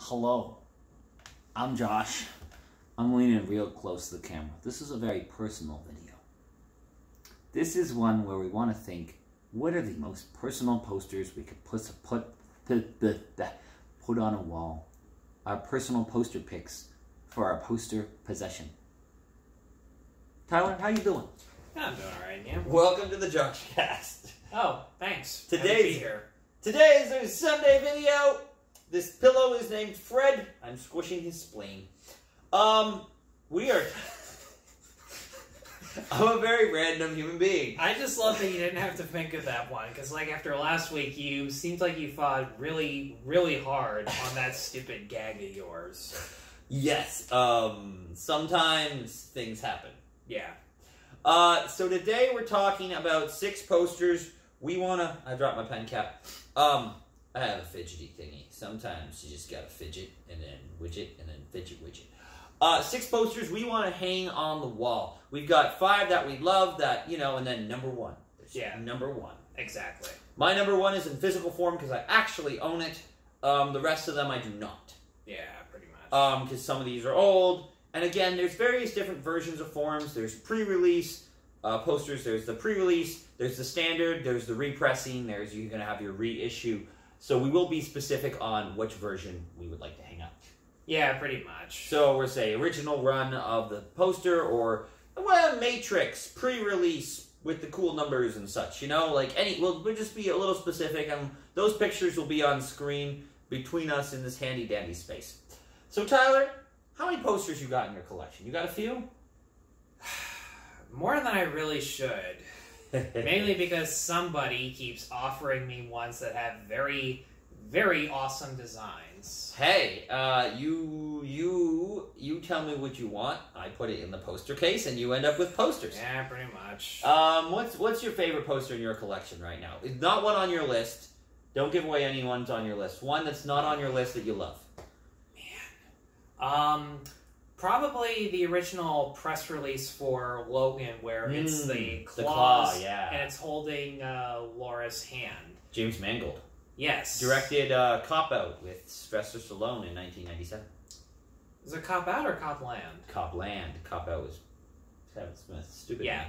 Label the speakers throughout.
Speaker 1: Hello, I'm Josh. I'm leaning real close to the camera. This is a very personal video. This is one where we want to think, what are the most personal posters we could put on a wall? Our personal poster picks for our poster possession. Tyler, how you doing?
Speaker 2: I'm doing alright, yeah.
Speaker 3: Welcome to the Josh Cast.
Speaker 2: Oh, thanks.
Speaker 3: Today's a Sunday video. This pillow is named Fred. I'm squishing his spleen. We are... I'm a very random human being.
Speaker 2: I just love that you didn't have to think of that one, because like after last week, you seemed like you fought really, really hard on that stupid gag of yours.
Speaker 3: Yes, sometimes things happen.
Speaker 2: Yeah.
Speaker 3: So today we're talking about 6 posters. We wanna... I dropped my pen cap. I have a fidgety thingy. Sometimes you just gotta fidget, and then widget, and then fidget widget. 6 posters we want to hang on the wall. We've got 5 that we love, that, you know, and then number 1.
Speaker 2: Yeah.
Speaker 3: Number 1.
Speaker 2: Exactly.
Speaker 3: My number 1 is in physical form because I actually own it. The rest of them I do not.
Speaker 2: Yeah, pretty much.
Speaker 3: Because some of these are old. And again, there's various different versions of forms. There's pre-release posters. There's the pre-release. There's the standard. There's the repressing. There's you're going to have your reissue. So we will be specific on which version we would like to hang up.
Speaker 2: Yeah, pretty much.
Speaker 3: So we're saying original run of the poster, or well, Matrix pre-release with the cool numbers and such. You know, like we'll just be a little specific, and those pictures will be on screen between us in this handy dandy space. So Tyler, how many posters you got in your collection? You got a few?
Speaker 2: More than I really should. Mainly because somebody keeps offering me ones that have very, very awesome designs.
Speaker 3: Hey, you tell me what you want. I put it in the poster case, and you end up with posters.
Speaker 2: Yeah, pretty much.
Speaker 3: What's your favorite poster in your collection right now? It's not one on your list. Don't give away any ones on your list. One that's not on your list that you love.
Speaker 2: Man. Probably the original press release for Logan, where it's the claws,
Speaker 3: yeah.
Speaker 2: and it's holding Laura's hand.
Speaker 3: James Mangold.
Speaker 2: Yes.
Speaker 3: Directed Cop Out with Sylvester Stallone in 1997.
Speaker 2: Is it Cop Out or Cop Land?
Speaker 3: Cop Land. Cop Out was Kevin Smith. Stupid.
Speaker 2: Yeah.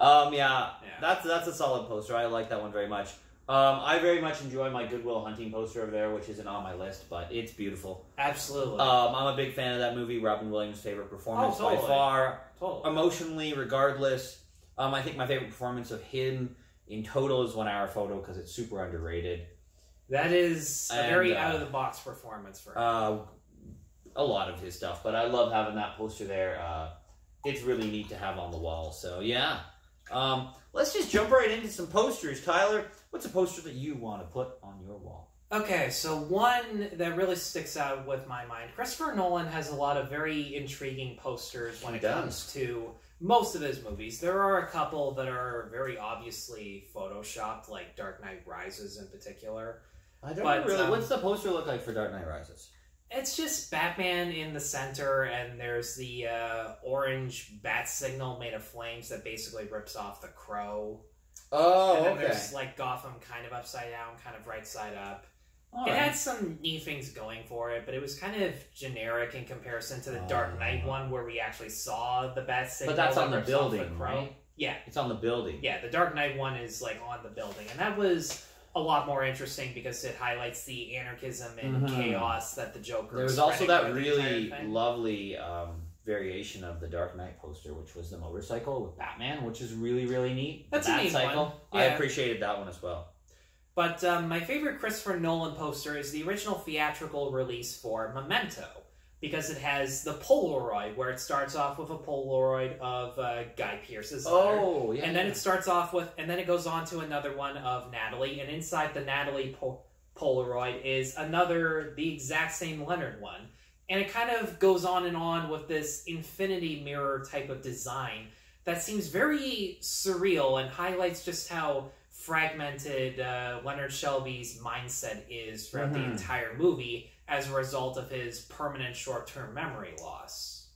Speaker 3: Yeah. That's a solid poster. I like that one very much. I very much enjoy my Goodwill Hunting poster over there, which isn't on my list, but it's beautiful.
Speaker 2: Absolutely.
Speaker 3: I'm a big fan of that movie. Robin Williams' favorite performance by far.
Speaker 2: Totally.
Speaker 3: Emotionally, regardless. I think my favorite performance of him in total is 1 Hour Photo because it's super underrated.
Speaker 2: That is a very out-of-the-box performance for him.
Speaker 3: A lot of his stuff, but I love having that poster there. It's really neat to have on the wall, so yeah. Let's just jump right into some posters. Tyler, what's a poster that you want to put on your wall?
Speaker 2: Okay, so one that really sticks out with my mind. Christopher Nolan has a lot of very intriguing posters when it comes to most of his movies. There are a couple that are very obviously photoshopped, like Dark Knight Rises in particular.
Speaker 3: I don't really... what's the poster look like for Dark Knight Rises?
Speaker 2: It's just Batman in the center, and there's the orange bat signal made of flames that basically rips off the crow.
Speaker 3: Oh,
Speaker 2: and then there's like Gotham kind of upside down, kind of right side up. It had some neat things going for it, but it was kind of generic in comparison to the Dark Knight one, where we actually saw the bat signal.
Speaker 3: But that's on the building, right?
Speaker 2: Yeah.
Speaker 3: It's on the building.
Speaker 2: Yeah, the Dark Knight one is like on the building, and that was a lot more interesting because it highlights the anarchism and chaos that the Joker.
Speaker 3: There was also that really lovely variation of the Dark Knight poster, which was the motorcycle with Batman, which is really, really neat.
Speaker 2: That's a neat one. Yeah.
Speaker 3: I appreciated that one as well.
Speaker 2: But my favorite Christopher Nolan poster is the original theatrical release for Memento, because it has the Polaroid, where it starts off with a Polaroid of Guy Pearce's letter.
Speaker 3: Yeah.
Speaker 2: And then it starts off with, and then it goes on to another one of Natalie, and inside the Natalie Polaroid is the exact same Leonard one. And it kind of goes on and on with this infinity mirror type of design that seems very surreal and highlights just how fragmented Leonard Shelby's mindset is throughout the entire movie as a result of his permanent short-term memory loss.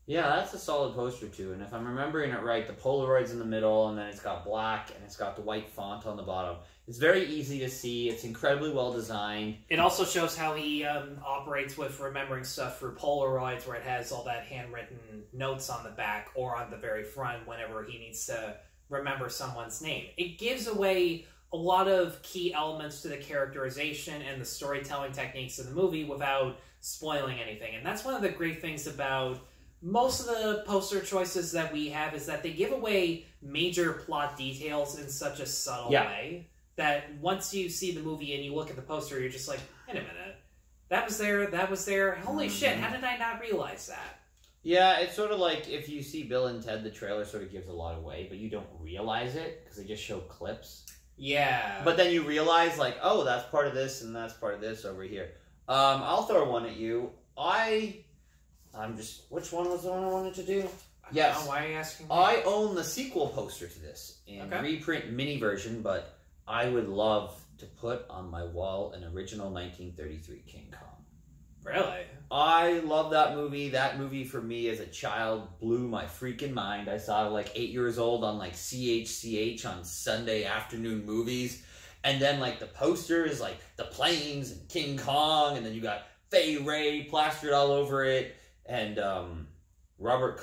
Speaker 3: Yeah, that's a solid poster too, and if I'm remembering it right, the Polaroid's in the middle, and then it's got black, and it's got the white font on the bottom. It's very easy to see. It's incredibly well designed.
Speaker 2: It also shows how he operates with remembering stuff through Polaroids, where it has all that handwritten notes on the back or on the very front whenever he needs to remember someone's name. It gives away a lot of key elements to the characterization and the storytelling techniques of the movie without spoiling anything. And that's one of the great things about most of the poster choices that we have, is that they give away major plot details in such a subtle way that once you see the movie and you look at the poster, you're just like, wait a minute, that was there, holy shit, how did I not realize that?
Speaker 3: Yeah, it's sort of like if you see Bill and Ted, the trailer sort of gives a lot away, but you don't realize it because they just show clips.
Speaker 2: Yeah.
Speaker 3: But then you realize, like, oh, that's part of this and that's part of this over here. I'll throw one at you. Which one was the one I wanted to do? Yes.
Speaker 2: Why are you asking me?
Speaker 3: I own the sequel poster to this in reprint mini version, but I would love to put on my wall an original 1933 King Kong.
Speaker 2: Really?
Speaker 3: I love that movie. That movie for me as a child blew my freaking mind. I saw it like 8 years old on like CHCH on Sunday afternoon movies. And then like the poster is like the planes and King Kong, and then you got Fay Ray plastered all over it, and Robert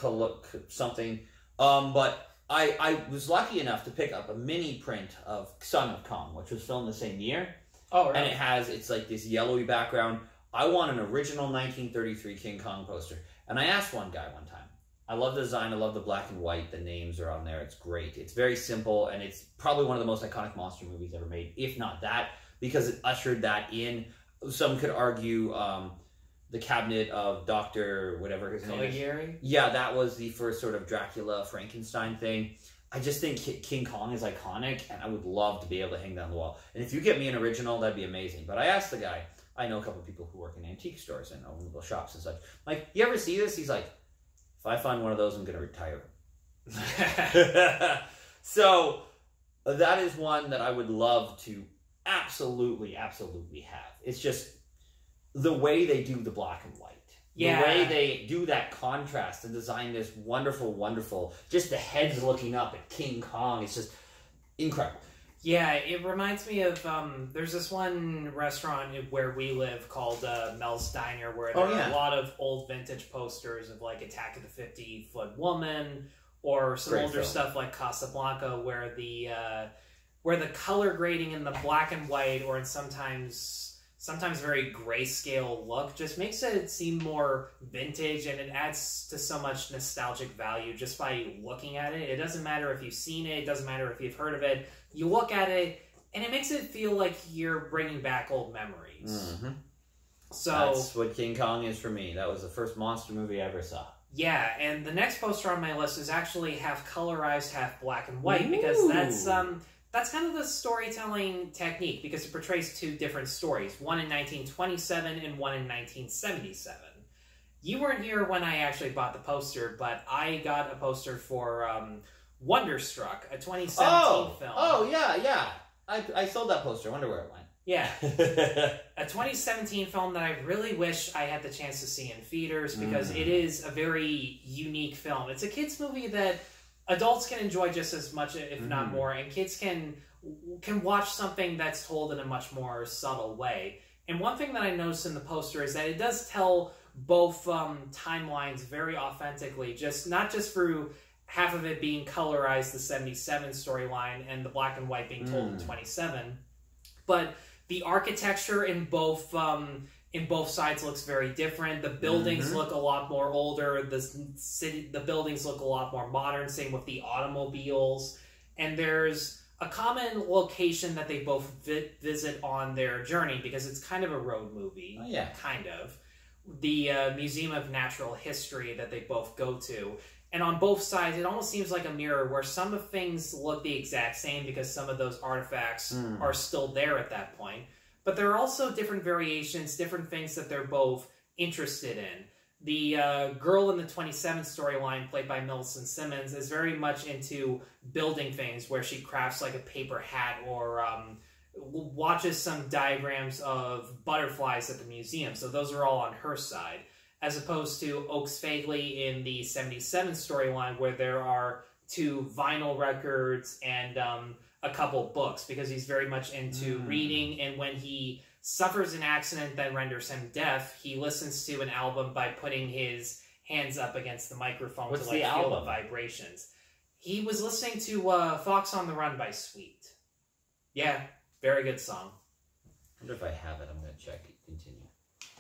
Speaker 3: something. But I was lucky enough to pick up a mini print of Son of Kong, which was filmed the same year.
Speaker 2: Oh, really?
Speaker 3: And it's like this yellowy background. I want an original 1933 King Kong poster. And I asked one guy one time. I love the design. I love the black and white. The names are on there. It's great. It's very simple, and it's probably one of the most iconic monster movies ever made, if not that, because it ushered that in. Some could argue the Cabinet of Dr. whatever his name is. Yeah, that was the first sort of Dracula, Frankenstein thing. I just think King Kong is iconic, and I would love to be able to hang that on the wall. And if you get me an original, that'd be amazing. But I asked the guy, I know a couple of people who work in antique stores and own little shops and such. Like, you ever see this? He's like, if I find one of those, I'm going to retire. So, that is one that I would love to absolutely have. It's just the way they do the black and white.
Speaker 2: Yeah.
Speaker 3: The way they do that contrast and design this wonderful, just the heads looking up at King Kong. It's just incredible.
Speaker 2: Yeah, it reminds me of, there's this one restaurant where we live called Mels Diner, where there are a lot of old vintage posters of like Attack of the 50-Foot Woman, or some older stuff like Casablanca, where the color grading in the black and white, or in sometimes very grayscale look, just makes it seem more vintage, and it adds to so much nostalgic value just by looking at it. It doesn't matter if you've seen it, it doesn't matter if you've heard of it. You look at it, and it makes it feel like you're bringing back old memories.
Speaker 3: Mm-hmm.
Speaker 2: So
Speaker 3: that's what King Kong is for me. That was the first monster movie I ever saw.
Speaker 2: Yeah, and the next poster on my list is actually half colorized, half black and white, because that's kind of the storytelling technique, because it portrays two different stories, one in 1927 and one in 1977. You weren't here when I actually bought the poster, but I got a poster for Wonderstruck, a 2017 film.
Speaker 3: Oh, yeah. I sold that poster. I wonder where it went.
Speaker 2: Yeah. A 2017 film that I really wish I had the chance to see in theaters, because it is a very unique film. It's a kids' movie that adults can enjoy just as much, if not more, and kids can watch something that's told in a much more subtle way. And one thing that I noticed in the poster is that it does tell both timelines very authentically, not just through half of it being colorized, the 77 storyline, and the black and white being told in 27, but the architecture in both sides looks very different. The buildings look a lot more older. The buildings look a lot more modern. Same with the automobiles. And there's a common location that they both visit on their journey, because it's kind of a road movie.
Speaker 3: Oh, yeah.
Speaker 2: Kind of. The Museum of Natural History that they both go to. And on both sides, it almost seems like a mirror, where some of things look the exact same because some of those artifacts are still there at that point. But there are also different variations, different things that they're both interested in. The girl in the 27 storyline, played by Millicent Simmons, is very much into building things, where she crafts like a paper hat, or watches some diagrams of butterflies at the museum. So those are all on her side. As opposed to Oaks Fagley in the 77 storyline, where there are two vinyl records and a a couple books because he's very much into reading, and when he suffers an accident that renders him deaf, he listens to an album by putting his hands up against the microphone to like feel the vibrations. He was listening to Fox on the Run by Sweet. Yeah, very good song.
Speaker 3: I wonder if I have it. I'm going to check it. Continue.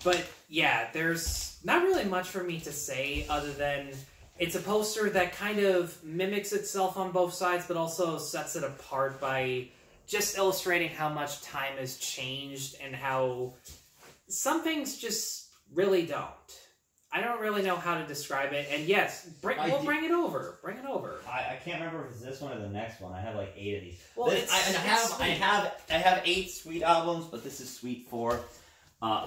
Speaker 2: But yeah, there's not really much for me to say other than it's a poster that kind of mimics itself on both sides, but also sets it apart by just illustrating how much time has changed and how some things just really don't. I don't really know how to describe it, and yes, bring it over. Bring it over.
Speaker 4: I can't remember if it's this one or the next one. I have like 8 of these.
Speaker 2: Well,
Speaker 4: I have 8 Sweet albums, but this is Sweet 4.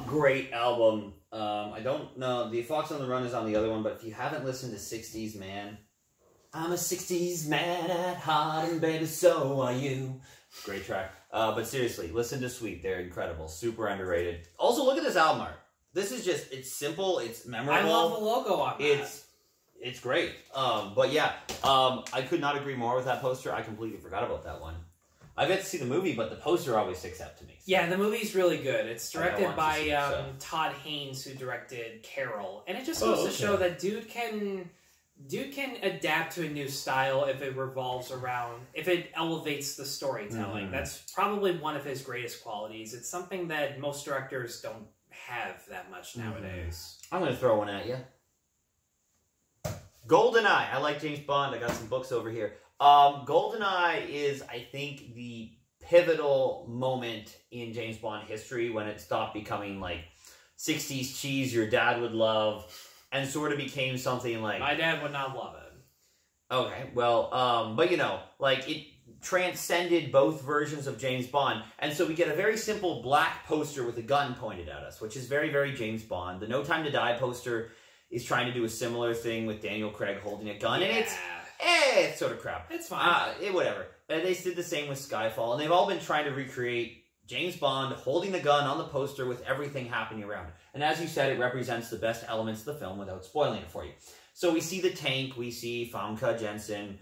Speaker 4: Great album.
Speaker 3: I don't know. The Fox on the Run is on the other one, but if you haven't listened to 60s Man, I'm a 60s man at heart, and baby, so are you. Great track. But seriously, listen to Sweet. They're incredible. Super underrated. Also, look at this album art. This is just, it's simple, it's memorable.
Speaker 2: I love the logo on that.
Speaker 3: It's great. But yeah, I could not agree more with that poster. I completely forgot about that one. I got to see the movie, but the poster always sticks out to me. So.
Speaker 2: Yeah, the movie's really good. It's directed by Todd Haynes, who directed Carol. And it just goes to show that dude can adapt to a new style if it revolves around, if it elevates the storytelling. Mm-hmm. That's probably one of his greatest qualities. It's something that most directors don't have that much nowadays.
Speaker 3: I'm going to throw one at you. Goldeneye. I like James Bond. I got some books over here. Goldeneye is, I think, the pivotal moment in James Bond history when it stopped becoming like 60s cheese your dad would love and sort of became something like...
Speaker 2: My dad would not love it.
Speaker 3: Okay, well, but you know, like it transcended both versions of James Bond. And so we get a very simple black poster with a gun pointed at us, which is very, very James Bond. The No Time to Die poster is trying to do a similar thing with Daniel Craig holding a gun, and it's sort of crap.
Speaker 2: It's fine.
Speaker 3: Whatever. They did the same with Skyfall, and they've all been trying to recreate James Bond holding the gun on the poster with everything happening around it. And as you said, it represents the best elements of the film without spoiling it for you. So we see the tank, we see Famke Janssen,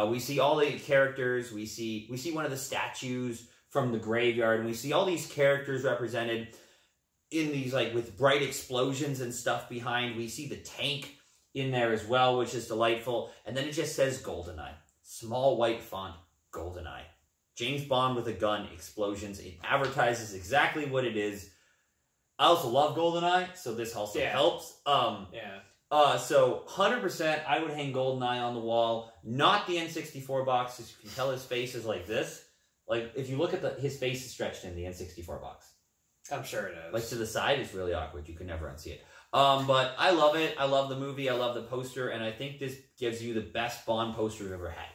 Speaker 3: we see all the characters, we see one of the statues from the graveyard, and we see all these characters represented in these, like, with bright explosions and stuff behind. We see the tank in there as well, which is delightful. And then it just says Goldeneye. Small white font, Goldeneye. James Bond with a gun, explosions. It advertises exactly what it is. I also love Goldeneye, so this also helps. So 100% I would hang Goldeneye on the wall. Not the N64 box, as you can tell his face is like this. Like, if you look at his face is stretched in the N64 box.
Speaker 2: I'm sure it is.
Speaker 3: Like, to the side, it's really awkward. You can never unsee it. But I love it. I love the movie. I love the poster. And I think this gives you the best Bond poster we've ever had.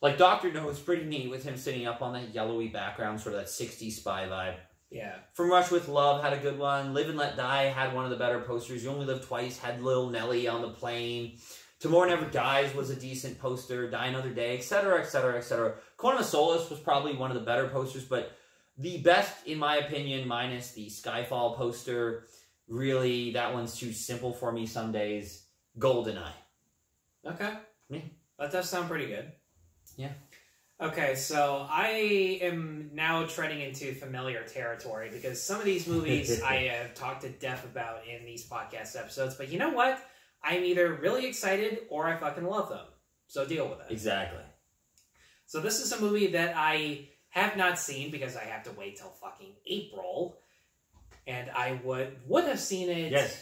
Speaker 3: Like, Dr. No is pretty neat with him sitting up on that yellowy background, sort of that 60s spy vibe.
Speaker 2: Yeah.
Speaker 3: From Rush with Love had a good one. Live and Let Die had one of the better posters. You Only Live Twice had Lil Nelly on the plane. Tomorrow Never Dies was a decent poster. Die Another Day, etc., etc., etc. Quantum of Solace was probably one of the better posters, but the best, in my opinion, minus the Skyfall poster, really, that one's too simple for me some days. Goldeneye.
Speaker 2: Okay.
Speaker 3: Yeah.
Speaker 2: That does sound pretty good.
Speaker 3: Yeah.
Speaker 2: Okay, so I am now treading into familiar territory because some of these movies I have talked to death about in these podcast episodes, but you know what? I'm either really excited or I fucking love them. So deal with it.
Speaker 3: Exactly.
Speaker 2: So this is a movie that I have not seen because I have to wait till fucking April. And I would have seen it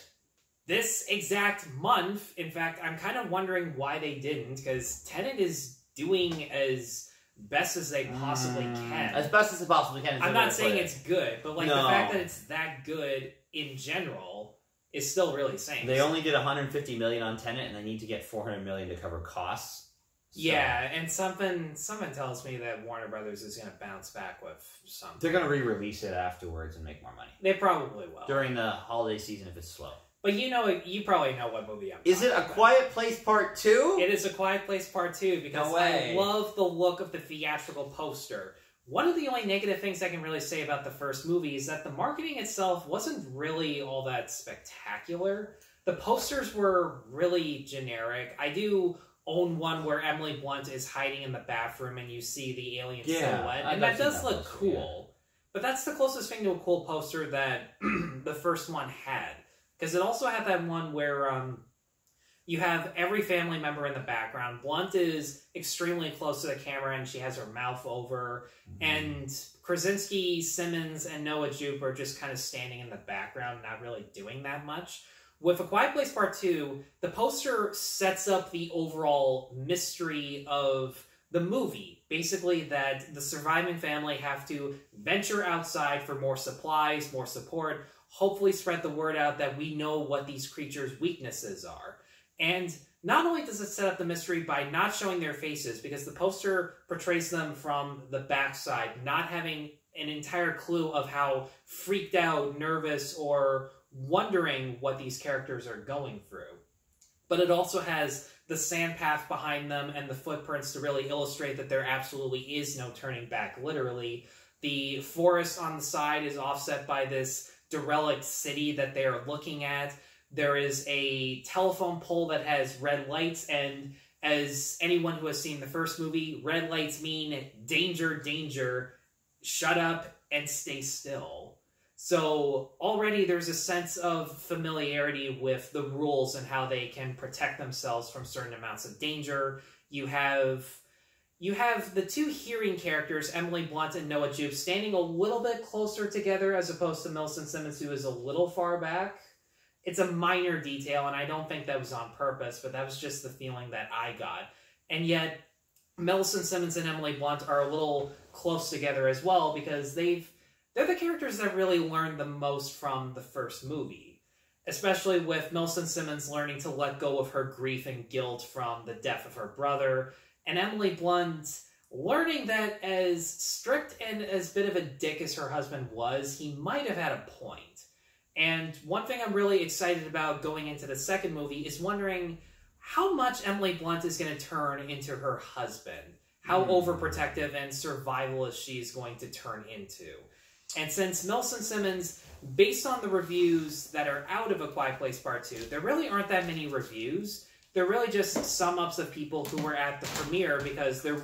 Speaker 2: this exact month. In fact, I'm kind of wondering why they didn't, because Tenet is doing as best as they possibly can.
Speaker 3: As best as they possibly can.
Speaker 2: I'm not saying it's good, but like the fact that it's that good in general is still really saying.
Speaker 3: They only did $150 million on Tenet, and they need to get $400 million to cover costs. So.
Speaker 2: Yeah, and something tells me that Warner Brothers is going to bounce back with something.
Speaker 3: They're going to re-release it afterwards and make more money.
Speaker 2: They probably will.
Speaker 3: During the holiday season if it's slow.
Speaker 2: But you probably know what movie I'm talking about.
Speaker 3: Is it A Quiet Place Part 2?
Speaker 2: It is A Quiet Place Part 2 because I love the look of the theatrical poster. One of the only negative things I can really say about the first movie is that the marketing itself wasn't really all that spectacular. The posters were really generic. I do own one where Emily Blunt is hiding in the bathroom and you see the alien silhouette.
Speaker 3: I've
Speaker 2: And that
Speaker 3: seen
Speaker 2: does
Speaker 3: that
Speaker 2: look
Speaker 3: poster,
Speaker 2: cool. But that's the closest thing to a cool poster that the first one had. Because it also had that one where you have every family member in the background. Blunt is extremely close to the camera and she has her mouth over. And Krasinski, Simmons, and Noah Jupe are just kind of standing in the background, not really doing that much. With A Quiet Place Part 2, the poster sets up the overall mystery of the movie. Basically that the surviving family have to venture outside for more supplies, more support, hopefully spread the word out that we know what these creatures' weaknesses are. And not only does it set up the mystery by not showing their faces, because the poster portrays them from the backside, not having an entire clue of how freaked out, nervous, or wondering what these characters are going through. But it also has the sand path behind them and the footprints to really illustrate that there absolutely is no turning back, literally. The forest on the side is offset by this derelict city that they are looking at. There is a telephone pole that has red lights, and as anyone who has seen the first movie, red lights mean danger, danger, shut up and stay still. So already there's a sense of familiarity with the rules and how they can protect themselves from certain amounts of danger. You have the two hearing characters, Emily Blunt and Noah Jupe, standing a little bit closer together as opposed to Millicent Simmons, who is a little far back. It's a minor detail, and I don't think that was on purpose, but that was just the feeling that I got. And yet, Millicent Simmons and Emily Blunt are a little close together as well, because they're the characters that really learned the most from the first movie. Especially with Millicent Simmons learning to let go of her grief and guilt from the death of her brother, and Emily Blunt learning that as strict and as bit of a dick as her husband was, he might have had a point. And one thing I'm really excited about going into the second movie is wondering how much Emily Blunt is going to turn into her husband. How overprotective and survivalist she's going to turn into. And since Millicent Simmons, based on the reviews that are out of A Quiet Place Part 2, there really aren't that many reviews. They're really just sum-ups of people who were at the premiere, because there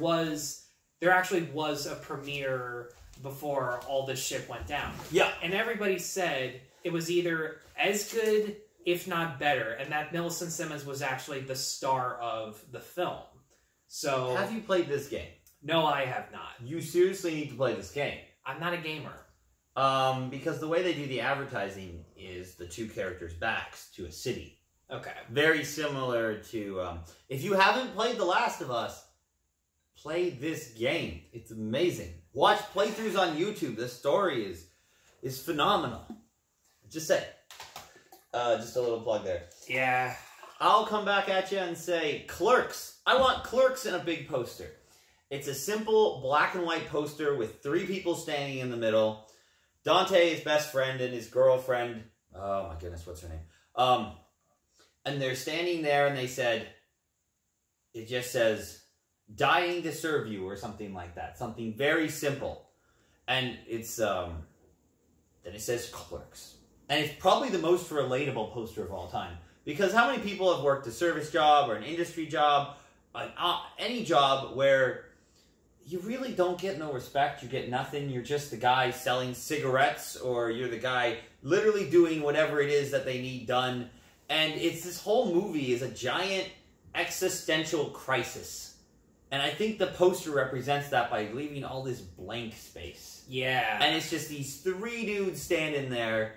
Speaker 2: actually was a premiere before all this shit went down.
Speaker 3: Yeah.
Speaker 2: And everybody said it was either as good, if not better, and that Millicent Simmons was actually the star of the film. So,
Speaker 3: Have you played this game?
Speaker 2: No, I have not.
Speaker 3: You seriously need to play this game.
Speaker 2: I'm not a gamer.
Speaker 3: Because the way they do the advertising is the two characters' backs to a city.
Speaker 2: Okay.
Speaker 3: Very similar to, if you haven't played The Last of Us, play this game. It's amazing. Watch playthroughs on YouTube. The story is phenomenal. Just say, just a little plug there.
Speaker 2: Yeah.
Speaker 3: I'll come back at you and say, Clerks. I want Clerks in a big poster. It's a simple black and white poster with 3 people standing in the middle. Dante, his best friend, and his girlfriend. Oh my goodness, what's her name? And they're standing there, and they said, it just says, dying to serve you, or something like that. Something very simple. And it's, then it says Clerks. And it's probably the most relatable poster of all time. Because how many people have worked a service job, or an industry job, any job where you really don't get no respect, you get nothing, you're just the guy selling cigarettes, or you're the guy literally doing whatever it is that they need done. And it's this whole movie is a giant existential crisis. And I think the poster represents that by leaving all this blank space.
Speaker 2: Yeah.
Speaker 3: And it's just these 3 dudes standing there.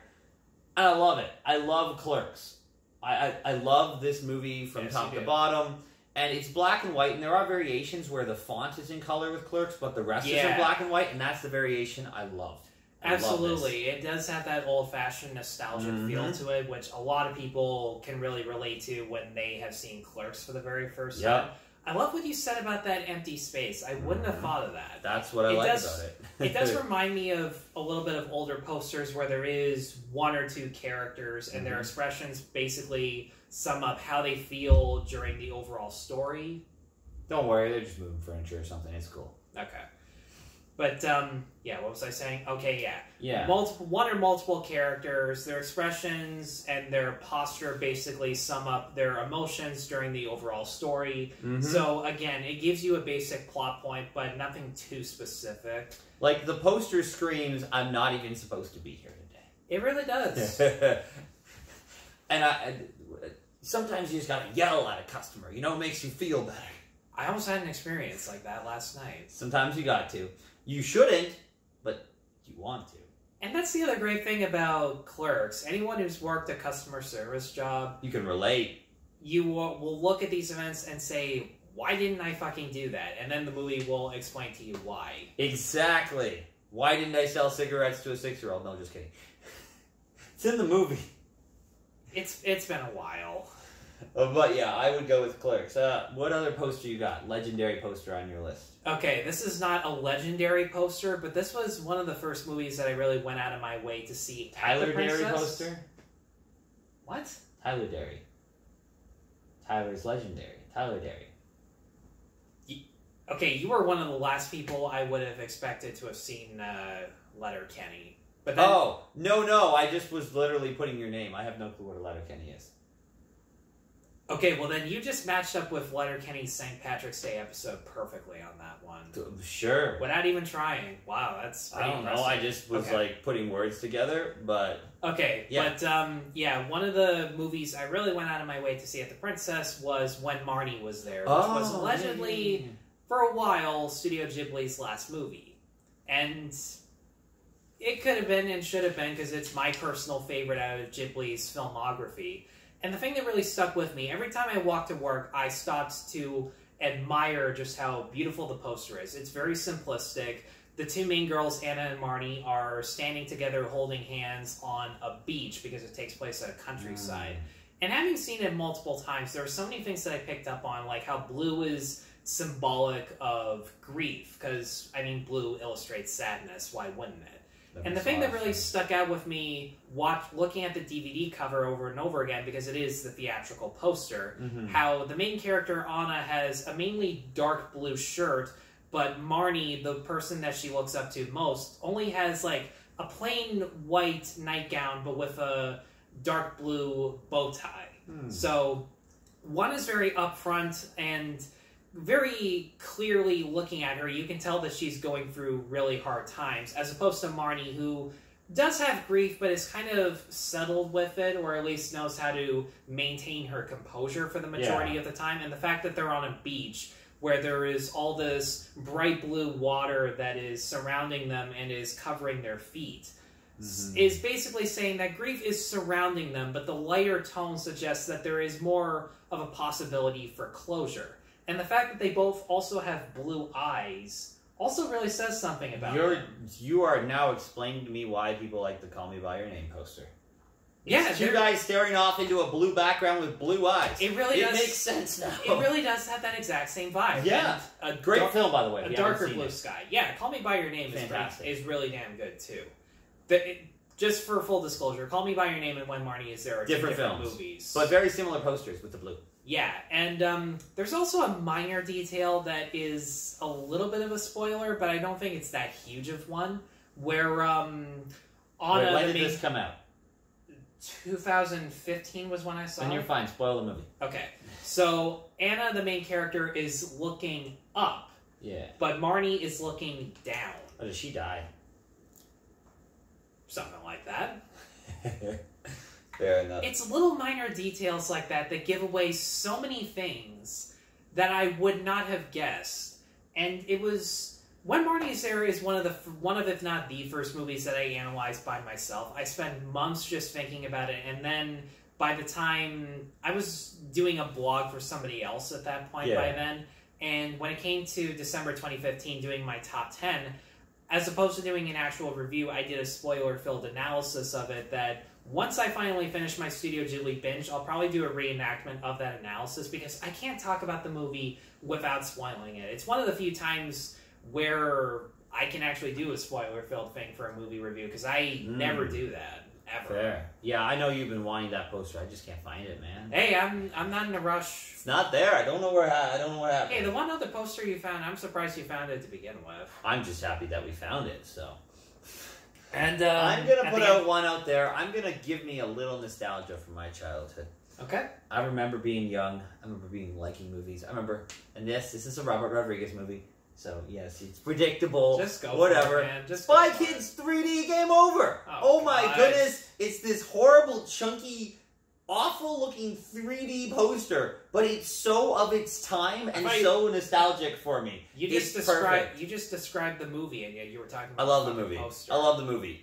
Speaker 3: And I love it. I love Clerks. I love this movie from top to bottom. And it's black and white, and there are variations where the font is in color with Clerks, but the rest is in black and white, and that's the variation I loved.
Speaker 2: Absolutely. It does have that old-fashioned nostalgic feel to it, which a lot of people can really relate to when they have seen Clerks for the very first time. I love what you said about that empty space. I wouldn't have thought of that.
Speaker 3: That's what I like about it.
Speaker 2: It does remind me of a little bit of older posters where there is 1 or 2 characters, and their expressions basically sum up how they feel during the overall story.
Speaker 3: Don't worry, they're just moving furniture or something. It's cool.
Speaker 2: Okay. But, yeah, what was I saying? Okay, yeah.
Speaker 3: Yeah.
Speaker 2: One or multiple characters, their expressions and their posture basically sum up their emotions during the overall story.
Speaker 3: Mhm.
Speaker 2: So, again, it gives you a basic plot point, but nothing too specific.
Speaker 3: Like, the poster screams, I'm not even supposed to be here today.
Speaker 2: It really does.
Speaker 3: And sometimes you just gotta yell at a customer. You know, it makes you feel better.
Speaker 2: I almost had an experience like that last night.
Speaker 3: Sometimes you got to. You shouldn't, but you want to.
Speaker 2: And that's the other great thing about Clerks. Anyone who's worked a customer service job,
Speaker 3: You can relate.
Speaker 2: you will look at these events and say, why didn't I fucking do that? And then the movie will explain to you why.
Speaker 3: Exactly. Why didn't I sell cigarettes to a 6-year-old? No, just kidding. It's in the movie.
Speaker 2: It's been a while.
Speaker 3: But yeah, I would go with Clerks. What other poster you got? Legendary poster on your list.
Speaker 2: Okay, this is not a legendary poster, but this was one of the first movies that I really went out of my way to see.
Speaker 3: Tyler
Speaker 2: The
Speaker 3: Derry
Speaker 2: Princess.
Speaker 3: poster?
Speaker 2: What?
Speaker 3: Tyler Derry. Tyler's legendary. Tyler Derry.
Speaker 2: Okay, you were one of the last people I would have expected to have seen Letterkenny. But then,
Speaker 3: Oh, no, I just was literally putting your name. I have no clue what a Letterkenny is.
Speaker 2: okay, well then you just matched up with Letterkenny's St. Patrick's Day episode perfectly on that one.
Speaker 3: Sure.
Speaker 2: Without even trying. Wow, that's
Speaker 3: I
Speaker 2: pretty
Speaker 3: don't know.
Speaker 2: impressive.
Speaker 3: I just was
Speaker 2: Okay.
Speaker 3: like putting words together, but
Speaker 2: Okay,
Speaker 3: Yeah.
Speaker 2: but yeah, one of the movies I really went out of my way to see at the Princess was When Marnie Was There, which was allegedly, for a while, Studio Ghibli's last movie. And it could have been and should have been because it's my personal favorite out of Ghibli's filmography. And the thing that really stuck with me, every time I walked to work, I stopped to admire just how beautiful the poster is. It's very simplistic. The two main girls, Anna and Marnie, are standing together holding hands on a beach because it takes place at a countryside. And having seen it multiple times, there are so many things that I picked up on, like how blue is symbolic of grief, because, I mean, blue illustrates sadness. Why wouldn't it? And the thing that really stuck out with me, looking at the DVD cover over and over again, because it is the theatrical poster, how the main character, Anna, has a mainly dark blue shirt, but Marnie, the person that she looks up to most, only has like a plain white nightgown, but with a dark blue bow tie. So one is very upfront and very clearly looking at her, you can tell that she's going through really hard times, as opposed to Marnie, who does have grief, but is kind of settled with it, or at least knows how to maintain her composure for the majority of the time. And the fact that they're on a beach where there is all this bright blue water that is surrounding them and is covering their feet is basically saying that grief is surrounding them, but the lighter tone suggests that there is more of a possibility for closure. And the fact that they both also have blue eyes also really says something about them.
Speaker 3: You are now explaining to me why people like the Call Me By Your Name poster.
Speaker 2: Yeah,
Speaker 3: It's two guys staring off into a blue background with blue eyes.
Speaker 2: It really does.
Speaker 3: makes sense now.
Speaker 2: It really does have that exact same vibe.
Speaker 3: Yeah.
Speaker 2: And
Speaker 3: Great film, by the way.
Speaker 2: A
Speaker 3: if you haven't
Speaker 2: darker
Speaker 3: seen
Speaker 2: blue
Speaker 3: it.
Speaker 2: sky. Yeah, Call Me By Your Name
Speaker 3: Fantastic.
Speaker 2: is really damn good, too. Just for full disclosure, Call Me By Your Name and When Marnie Is There are
Speaker 3: Different
Speaker 2: two different
Speaker 3: films.
Speaker 2: movies.
Speaker 3: But very similar posters with the blue.
Speaker 2: Yeah, and there's also a minor detail that is a little bit of a spoiler, but I don't think it's that huge of one, where Anna...
Speaker 3: Wait, when did this come out?
Speaker 2: 2015 was when I saw
Speaker 3: Then
Speaker 2: it.
Speaker 3: you're fine. Spoil the movie.
Speaker 2: Okay, so Anna, the main character, is looking up,
Speaker 3: Yeah.
Speaker 2: but Marnie is looking down.
Speaker 3: Oh, does she die?
Speaker 2: Something like that.
Speaker 3: Fair enough.
Speaker 2: It's little minor details like that that give away so many things that I would not have guessed. And it was... When Marnie's There is one of, if not the first movies that I analyzed by myself. I spent months just thinking about it, and then by the time... I was doing a blog for somebody else at that point by then, and when it came to December 2015 doing my top 10, as opposed to doing an actual review, I did a spoiler-filled analysis of it that... Once I finally finish my Studio Ghibli binge, I'll probably do a reenactment of that analysis because I can't talk about the movie without spoiling it. It's one of the few times where I can actually do a spoiler-filled thing for a movie review because I never do that. ever.
Speaker 3: Fair. Yeah, I know you've been wanting that poster. I just can't find it, man.
Speaker 2: Hey, I'm not in a rush.
Speaker 3: It's not there. I don't know what happened.
Speaker 2: Hey, the one other poster you found, I'm surprised you found it to begin with.
Speaker 3: I'm just happy that we found it, so.
Speaker 2: And
Speaker 3: I'm going to put out one out there. I'm going to give me a little nostalgia from my childhood.
Speaker 2: Okay.
Speaker 3: I remember being young. I remember liking movies. I remember, and this is a Robert Rodriguez movie. So, yes, it's predictable.
Speaker 2: Just go
Speaker 3: whatever.
Speaker 2: for it, man. Just
Speaker 3: Spy
Speaker 2: go for
Speaker 3: Kids 3D, game over.
Speaker 2: Oh,
Speaker 3: My
Speaker 2: gosh.
Speaker 3: goodness. It's this horrible, chunky, awful-looking 3D poster, but it's so of its time and so nostalgic for me.
Speaker 2: You just described the movie, and yet you were talking about
Speaker 3: I love the movie.
Speaker 2: poster.
Speaker 3: I love the movie.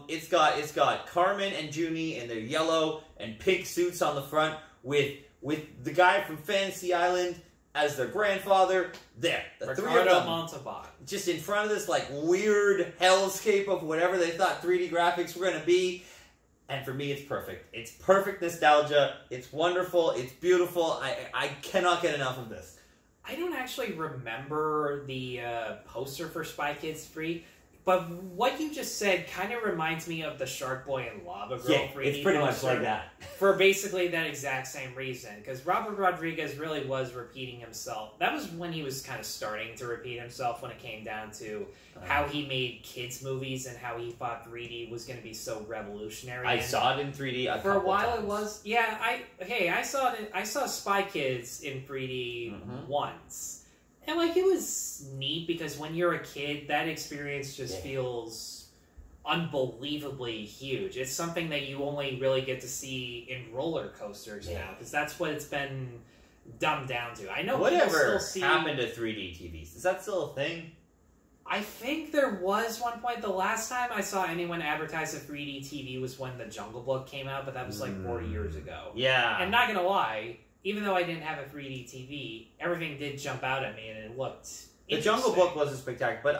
Speaker 3: It's got Carmen and Junie in their yellow and pink suits on the front with the guy from Fantasy Island as their grandfather. There, the three of
Speaker 2: Ricardo
Speaker 3: them,
Speaker 2: Montalban.
Speaker 3: just in front of this like weird hellscape of whatever they thought 3D graphics were going to be. And for me, it's perfect. It's perfect nostalgia. It's wonderful. It's beautiful. I cannot get enough of this.
Speaker 2: I don't actually remember the poster for Spy Kids 3, but what you just said kind of reminds me of the Shark Boy and Lava Girl 3D
Speaker 3: it's pretty much
Speaker 2: poster
Speaker 3: like that.
Speaker 2: for basically that exact same reason, because Robert Rodriguez really was repeating himself. That was when he was kind of starting to repeat himself when it came down to how he made kids movies and how he thought 3D was going to be so revolutionary.
Speaker 3: I saw it in 3D
Speaker 2: for a while. It was I saw it. I saw Spy Kids in 3D once, and like it was neat because when you're a kid, that experience just feels unbelievably huge. It's something that you only really get to see in roller coasters now, because that's what it's been dumbed down to. I know
Speaker 3: whatever
Speaker 2: people still see,
Speaker 3: happened to 3D TVs. Is that still a thing?
Speaker 2: I think there was one point. The last time I saw anyone advertise a 3D TV was when The Jungle Book came out, but that was like 4 years ago.
Speaker 3: Yeah.
Speaker 2: And not gonna lie, even though I didn't have a 3D TV, everything did jump out at me and it looked
Speaker 3: The Jungle Book was a spectacular. But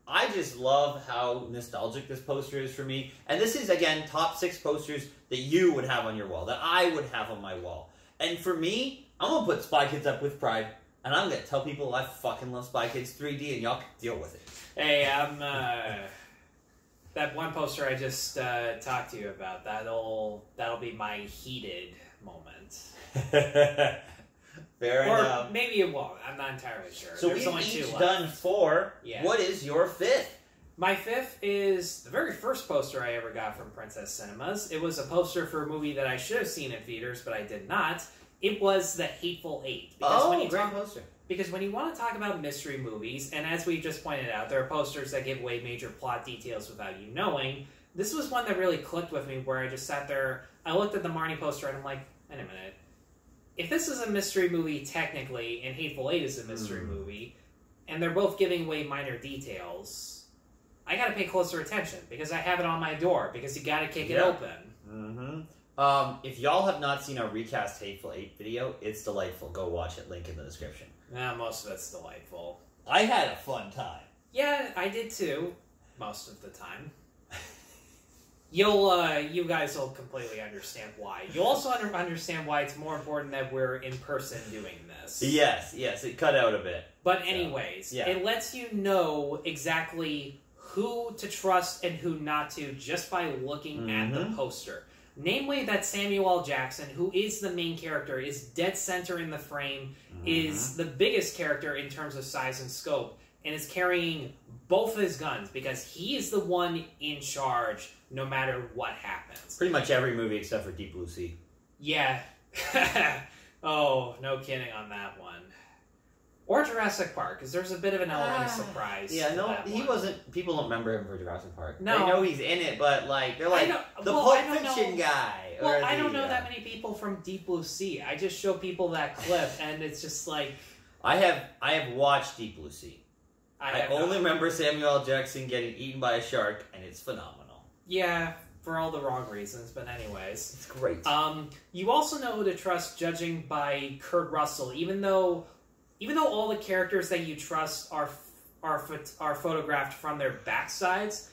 Speaker 3: I just love how nostalgic this poster is for me. And this is, again, top 6 posters that you would have on your wall, that I would have on my wall. And for me, I'm going to put Spy Kids up with pride. And I'm going to tell people I fucking love Spy Kids 3D and y'all can deal with it.
Speaker 2: Hey, that one poster I just talked to you about, that'll be my heated moment.
Speaker 3: Fair enough.
Speaker 2: Or maybe it won't. I'm not entirely sure.
Speaker 3: So
Speaker 2: There's
Speaker 3: we've
Speaker 2: only 2
Speaker 3: each
Speaker 2: left.
Speaker 3: done 4.
Speaker 2: Yeah.
Speaker 3: What is your 5th?
Speaker 2: My 5th is the very first poster I ever got from Princess Cinemas. It was a poster for a movie that I should have seen in theaters, but I did not. It was The Hateful Eight.
Speaker 3: Great poster.
Speaker 2: Because when you want to talk about mystery movies, and as we just pointed out, there are posters that give away major plot details without you knowing, this was one that really clicked with me, where I just sat there, I looked at the Marnie poster, and I'm like, wait a minute. If this is a mystery movie technically, and Hateful Eight is a mystery movie, and they're both giving away minor details, I gotta pay closer attention, because I have it on my door, because you gotta kick it open.
Speaker 3: Mm-hmm. If y'all have not seen our recast Hateful Eight video, it's delightful. Go watch it. Link in the description.
Speaker 2: Most of it's delightful.
Speaker 3: I had a fun time.
Speaker 2: Yeah, I did too. Most of the time. You guys will completely understand why. You'll also understand why it's more important that we're in person doing this.
Speaker 3: Yes, it cut out a bit.
Speaker 2: But anyways, it lets you know exactly who to trust and who not to just by looking at the poster. Namely, that Samuel L. Jackson, who is the main character, is dead center in the frame, is the biggest character in terms of size and scope, and is carrying both his guns because he is the one in charge no matter what happens.
Speaker 3: Pretty much every movie except for Deep Blue Sea.
Speaker 2: Yeah. Oh, no kidding on that one. Or Jurassic Park, because there's a bit of an element of surprise.
Speaker 3: Yeah, no, he
Speaker 2: one.
Speaker 3: wasn't. People don't remember him for Jurassic Park.
Speaker 2: No.
Speaker 3: They know he's in it, but like they're like the Pulp Fiction guy.
Speaker 2: Well, I don't know that many people from Deep Blue Sea. I just show people that clip, and it's just like
Speaker 3: I have watched Deep Blue Sea. I only remember Samuel L. Jackson getting eaten by a shark, and it's phenomenal.
Speaker 2: Yeah, for all the wrong reasons, but anyways,
Speaker 3: it's great.
Speaker 2: You also know who to trust, judging by Kurt Russell, even though all the characters that you trust are photographed from their backsides.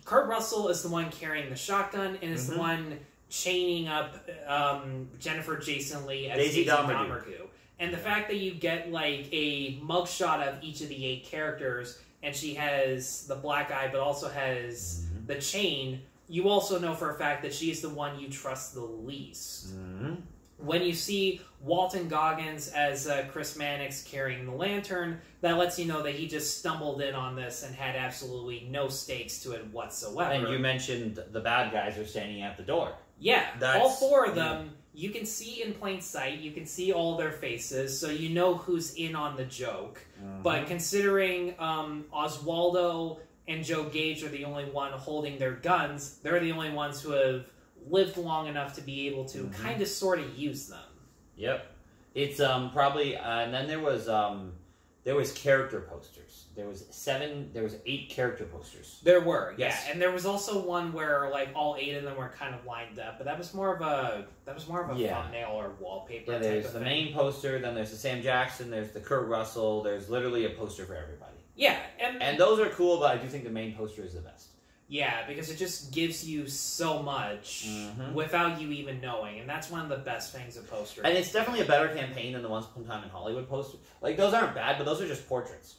Speaker 2: Kurt Russell is the one carrying the shotgun and is the one chaining up Jennifer Jason Leigh as Daisy Domergue. And the fact that you get like a mugshot of each of the 8 characters, and she has the black eye, but also has the chain, you also know for a fact that she is the one you trust the least.
Speaker 3: Mm-hmm.
Speaker 2: When you see Walton Goggins as Chris Mannix carrying the lantern, that lets you know that he just stumbled in on this and had absolutely no stakes to it whatsoever.
Speaker 3: And you mentioned the bad guys are standing at the door.
Speaker 2: Yeah,
Speaker 3: That's-
Speaker 2: all four of them, you can see in plain sight, you can see all their faces, so you know who's in on the joke.
Speaker 3: Mm-hmm.
Speaker 2: But considering Oswaldo and Joe Gage are the only one holding their guns, they're the only ones who have lived long enough to be able to kind of sort of use them.
Speaker 3: Yep. It's probably and then there was character posters. There was 8 character posters.
Speaker 2: There were,
Speaker 3: Yes.
Speaker 2: yeah, and there was also one where like all 8 of them were kind of lined up, but that was more of a
Speaker 3: Yeah.
Speaker 2: thumbnail or wallpaper.
Speaker 3: Yeah,
Speaker 2: type
Speaker 3: there's
Speaker 2: of
Speaker 3: the
Speaker 2: thing.
Speaker 3: main poster, then there's the Sam Jackson, there's the Kurt Russell, there's literally a poster for everybody.
Speaker 2: Yeah,
Speaker 3: And those are cool, but I do think the main poster is the best.
Speaker 2: yeah, because it just gives you so much without you even knowing, and that's one of the best things of posters.
Speaker 3: And it's definitely a better campaign than the Once Upon a Time in Hollywood poster. Like, those aren't bad, but those are just portraits.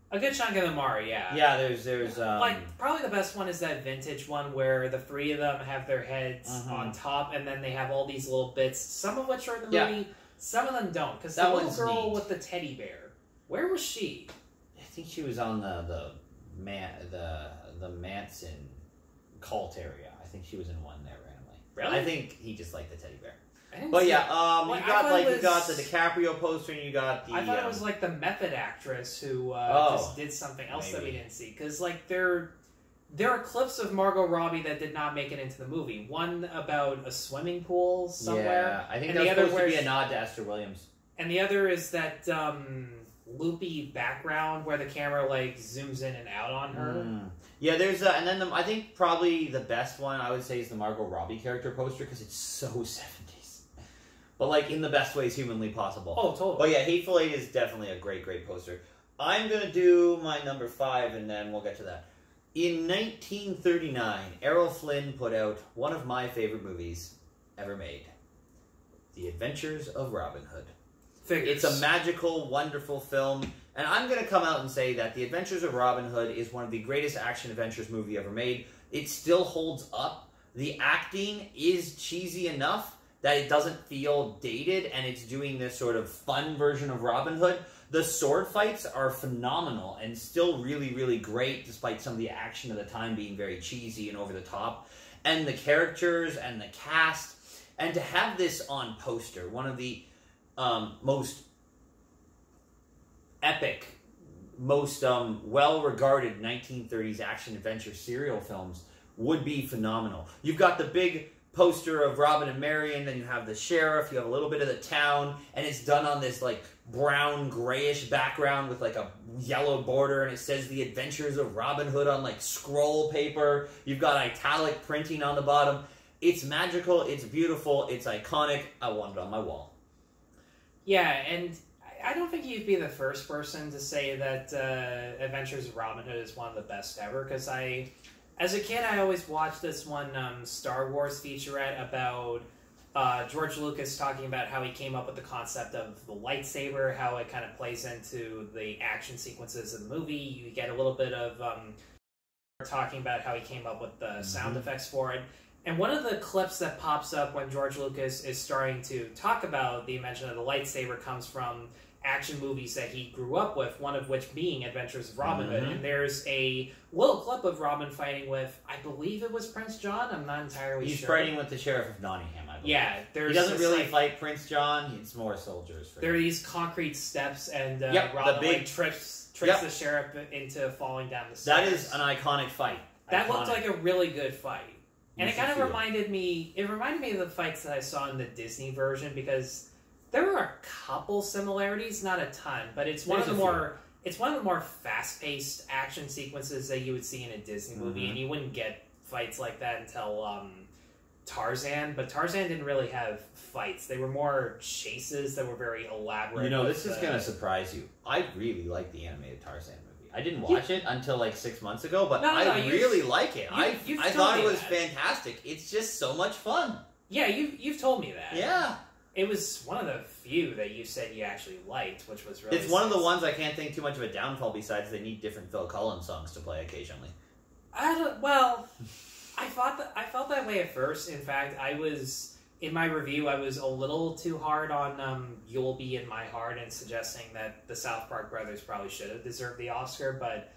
Speaker 2: A good chunk of them are, yeah.
Speaker 3: Yeah, there's
Speaker 2: like, probably the best one is that vintage one where the 3 of them have their heads on top, and then they have all these little bits, some of which are in the movie, some of them don't. Because the
Speaker 3: That
Speaker 2: little
Speaker 3: one's
Speaker 2: girl
Speaker 3: neat.
Speaker 2: with the teddy bear, where was she?
Speaker 3: I think she was on the Manson cult area. I think she was in one there randomly.
Speaker 2: Really?
Speaker 3: I think he just liked the teddy bear.
Speaker 2: I didn't
Speaker 3: But
Speaker 2: see
Speaker 3: yeah,
Speaker 2: it.
Speaker 3: you
Speaker 2: Well, I
Speaker 3: got
Speaker 2: thought
Speaker 3: like
Speaker 2: it
Speaker 3: you got the
Speaker 2: was-
Speaker 3: DiCaprio poster, and you got the.
Speaker 2: I thought it was like the method actress who
Speaker 3: Oh,
Speaker 2: just did something else that we
Speaker 3: maybe.
Speaker 2: didn't see. Because like there are clips of Margot Robbie that did not make it into the movie. One about a swimming pool somewhere.
Speaker 3: Yeah, I think
Speaker 2: and
Speaker 3: that was
Speaker 2: the other
Speaker 3: supposed to be
Speaker 2: where
Speaker 3: a nod to Esther Williams.
Speaker 2: And the other is that loopy background where the camera like zooms in and out on her.
Speaker 3: Yeah, there's and then I think probably the best one I would say is the Margot Robbie character poster because it's so 70s, but like in the best ways humanly possible.
Speaker 2: Oh, totally.
Speaker 3: But yeah, Hateful Eight is definitely a great poster. I'm gonna do my number 5 and then we'll get to that. In 1939, Errol Flynn put out one of my favorite movies ever made, The Adventures of Robin Hood.
Speaker 2: Figures.
Speaker 3: It's a magical, wonderful film, and I'm going to come out and say that The Adventures of Robin Hood is one of the greatest action adventures movie ever made. It still holds up. The acting is cheesy enough that it doesn't feel dated, and it's doing this sort of fun version of Robin Hood. The sword fights are phenomenal and still really great, despite some of the action of the time being very cheesy and over the top. And the characters and the cast, and to have this on poster, one of the most epic, most well-regarded 1930s action-adventure serial films would be phenomenal. You've got the big poster of Robin and Marion, then you have the sheriff, you have a little bit of the town, and it's done on this like brown grayish background with like a yellow border, and it says The Adventures of Robin Hood on like scroll paper. You've got italic printing on the bottom. It's magical, it's beautiful, it's iconic. I want it on my wall.
Speaker 2: Yeah, and I don't think you'd be the first person to say that Adventures of Robin Hood is one of the best ever, because as a kid, I always watched this one Star Wars featurette about George Lucas talking about how he came up with the concept of the lightsaber, how it kind of plays into the action sequences of the movie. You get a little bit of talking about how he came up with the sound effects for it. And one of the clips that pops up when George Lucas is starting to talk about the invention of the lightsaber comes from action movies that he grew up with, one of which being Adventures of Robin Hood. And there's a little clip of Robin fighting with, I believe it was Prince John, I'm not entirely
Speaker 3: He's
Speaker 2: sure.
Speaker 3: fighting with the Sheriff of Nottingham, I believe.
Speaker 2: Yeah,
Speaker 3: He doesn't really fight Prince John, it's more soldiers for
Speaker 2: there are
Speaker 3: him.
Speaker 2: these concrete steps, and
Speaker 3: Yep,
Speaker 2: Robin
Speaker 3: the big-
Speaker 2: like, tricks
Speaker 3: Yep.
Speaker 2: the sheriff into falling down the stairs.
Speaker 3: That is an iconic fight.
Speaker 2: That
Speaker 3: Iconic.
Speaker 2: looked like a really good fight. And
Speaker 3: You
Speaker 2: it kind
Speaker 3: should
Speaker 2: of
Speaker 3: see
Speaker 2: reminded me of the fights that I saw in the Disney version, because there were a couple similarities, not a ton, but it's one of the more fast-paced action sequences that you would see in a Disney movie, and you wouldn't get fights like that until Tarzan, but Tarzan didn't really have fights. They were more chases that were very elaborate.
Speaker 3: You know,
Speaker 2: with
Speaker 3: this is
Speaker 2: the-
Speaker 3: going to surprise you. I really like the animated Tarzan movie. I didn't watch it until like 6 months ago, but I really like it. I
Speaker 2: you've
Speaker 3: thought
Speaker 2: told
Speaker 3: it
Speaker 2: me
Speaker 3: was
Speaker 2: that.
Speaker 3: fantastic. It's just so much fun.
Speaker 2: Yeah, you've told me that.
Speaker 3: Yeah.
Speaker 2: It was one of the few that you said you actually liked, which was really
Speaker 3: It's one of the
Speaker 2: nice.
Speaker 3: ones I can't think too much of a downfall besides they need different Phil Collins songs to play occasionally.
Speaker 2: I don't. Well, I felt that way at first. In fact, in my review, I was a little too hard on You'll Be in My Heart and suggesting that the South Park brothers probably should have deserved the Oscar, but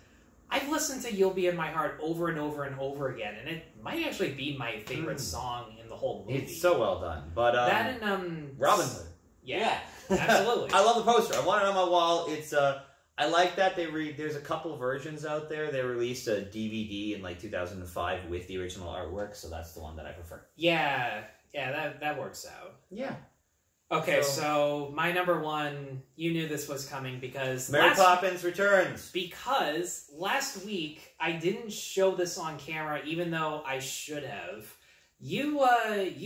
Speaker 2: I've listened to You'll Be in My Heart over and over and over again, and it might actually be my favorite song in the whole movie.
Speaker 3: It's so well done. But
Speaker 2: that and
Speaker 3: Robin Hood.
Speaker 2: Yeah, absolutely.
Speaker 3: I love the poster. I want it on my wall. It's I like that there's a couple versions out there. They released a DVD in like 2005 with the original artwork, so that's the one that I prefer.
Speaker 2: Yeah, that works out.
Speaker 3: Yeah.
Speaker 2: Okay, so my number one, you knew this was coming because
Speaker 3: Mary Poppins Returns.
Speaker 2: Because last week I didn't show this on camera, even though I should have. You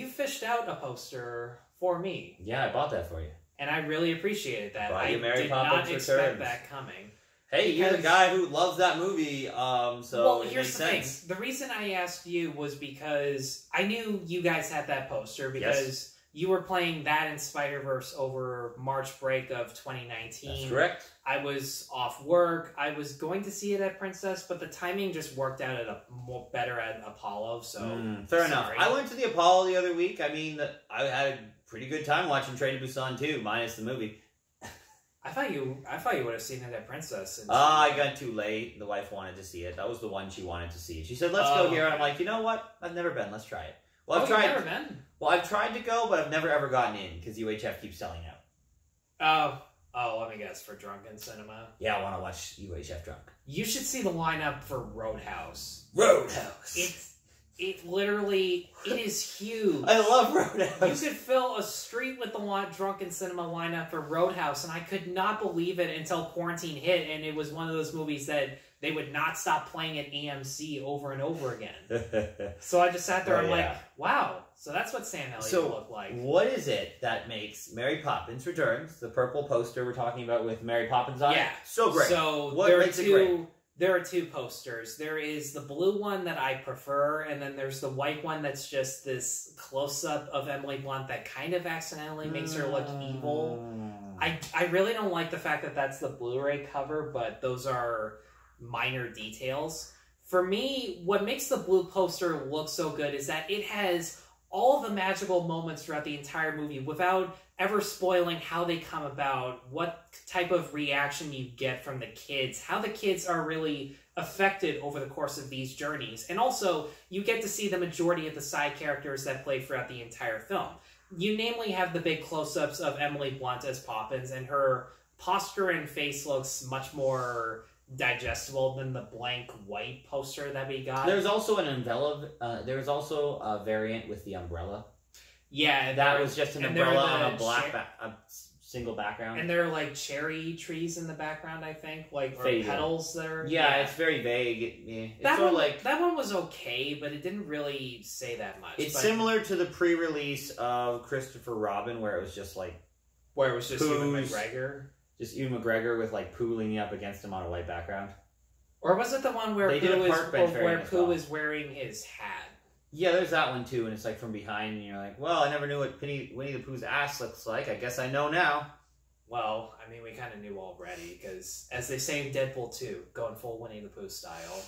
Speaker 2: fished out a poster for me.
Speaker 3: Yeah, I bought that for you.
Speaker 2: And I really appreciated that.
Speaker 3: Buy you
Speaker 2: I
Speaker 3: Mary
Speaker 2: did
Speaker 3: Poppins
Speaker 2: not expect
Speaker 3: Returns.
Speaker 2: that coming.
Speaker 3: Hey, you're the guy who loves that movie, so
Speaker 2: well,
Speaker 3: it
Speaker 2: here's
Speaker 3: makes
Speaker 2: the
Speaker 3: sense.
Speaker 2: thing. The reason I asked you was because I knew you guys had that poster because you were playing that in Spider-Verse over March break of 2019.
Speaker 3: That's correct.
Speaker 2: I was off work. I was going to see it at Princess, but the timing just worked out better at Apollo, so...
Speaker 3: fair enough. I went to the Apollo the other week. I mean, I had a pretty good time watching Train to Busan 2, minus the movie.
Speaker 2: I thought you would have seen it at Princess.
Speaker 3: I got too late. The wife wanted to see it. That was the one she wanted to see. She said, let's go here. And I'm like, you know what? I've never been. Let's try it. Well,
Speaker 2: You've never been?
Speaker 3: Well, I've tried to go, but I've never ever gotten in because UHF keeps selling out.
Speaker 2: Let me guess, for drunken cinema?
Speaker 3: Yeah, I want to watch UHF drunk.
Speaker 2: You should see the lineup for Roadhouse.
Speaker 3: Roadhouse.
Speaker 2: It literally, it is huge.
Speaker 3: I love Roadhouse.
Speaker 2: You could fill a street with the drunken cinema lineup for Roadhouse, and I could not believe it until quarantine hit, and it was one of those movies that they would not stop playing at AMC over and over again. So I just sat there and like, wow, so that's what Sam Elliott looked like.
Speaker 3: What is it that makes Mary Poppins Returns, the purple poster we're talking about with Mary Poppins on it, so great?
Speaker 2: So
Speaker 3: what makes it great?
Speaker 2: There are two posters. There is the blue one that I prefer, and then there's the white one that's just this close-up of Emily Blunt that kind of accidentally makes her look evil. I really don't like the fact that that's the Blu-ray cover, but those are minor details. For me, what makes the blue poster look so good is that it has all the magical moments throughout the entire movie without ever spoiling how they come about, what type of reaction you get from the kids, how the kids are really affected over the course of these journeys. And also, you get to see the majority of the side characters that play throughout the entire film. You namely have the big close-ups of Emily Blunt as Poppins, and her posture and face looks much more digestible than the blank white poster that we got.
Speaker 3: There's also an envelope. There's also a variant with the umbrella.
Speaker 2: Yeah,
Speaker 3: that was just an umbrella on a black single background.
Speaker 2: And there are like cherry trees in the background, I think, like or petals there.
Speaker 3: Yeah, it's very vague. It's
Speaker 2: that one was okay, but it didn't really say that much.
Speaker 3: It's similar to the pre-release of Christopher Robin, where it was just
Speaker 2: Ewan McGregor.
Speaker 3: Just Ewan McGregor with like Pooh leaning up against him on a white background.
Speaker 2: Or was it the one where Pooh is wearing his hat?
Speaker 3: Yeah, there's that one too, and it's like from behind, and you're like, well, I never knew what Winnie the Pooh's ass looks like. I guess I know now.
Speaker 2: Well, I mean, we kind of knew already, because as they say in Deadpool 2, going full Winnie the Pooh style.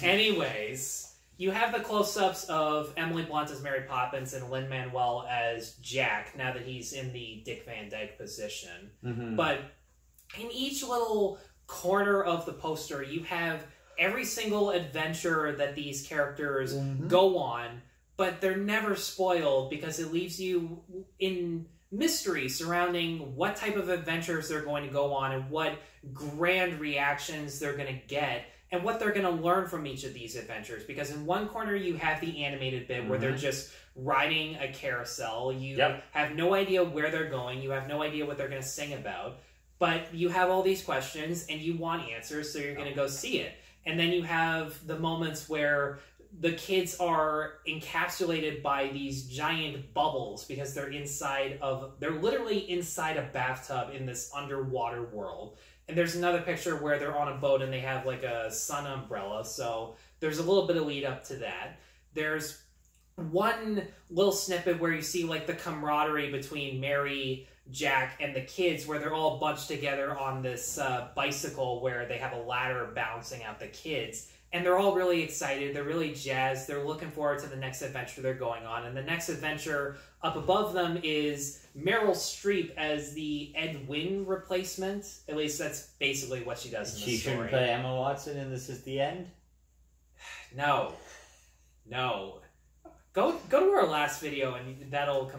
Speaker 2: Anyways, you have the close-ups of Emily Blunt as Mary Poppins and Lin-Manuel as Jack, now that he's in the Dick Van Dyke position.
Speaker 3: Mm-hmm.
Speaker 2: But in each little corner of the poster, you have every single adventure that these characters go on, but they're never spoiled because it leaves you in mystery surrounding what type of adventures they're going to go on and what grand reactions they're going to get and what they're going to learn from each of these adventures. Because in one corner you have the animated bit where they're just riding a carousel. You have no idea where they're going. You have no idea what they're going to sing about. But you have all these questions and you want answers, so you're going to go see it. And then you have the moments where the kids are encapsulated by these giant bubbles because they're literally inside a bathtub in this underwater world. And there's another picture where they're on a boat and they have like a sun umbrella. So there's a little bit of lead up to that. There's one little snippet where you see like the camaraderie between Mary, Jack, and the kids where they're all bunched together on this bicycle where they have a ladder bouncing out the kids. And they're all really excited. They're really jazzed. They're looking forward to the next adventure they're going on. And the next adventure up above them is Meryl Streep as the Ed Wynn replacement. At least that's basically what she does in the story.
Speaker 4: She shouldn't play Emma Watson and this is the end?
Speaker 2: No. Go to our last video and that'll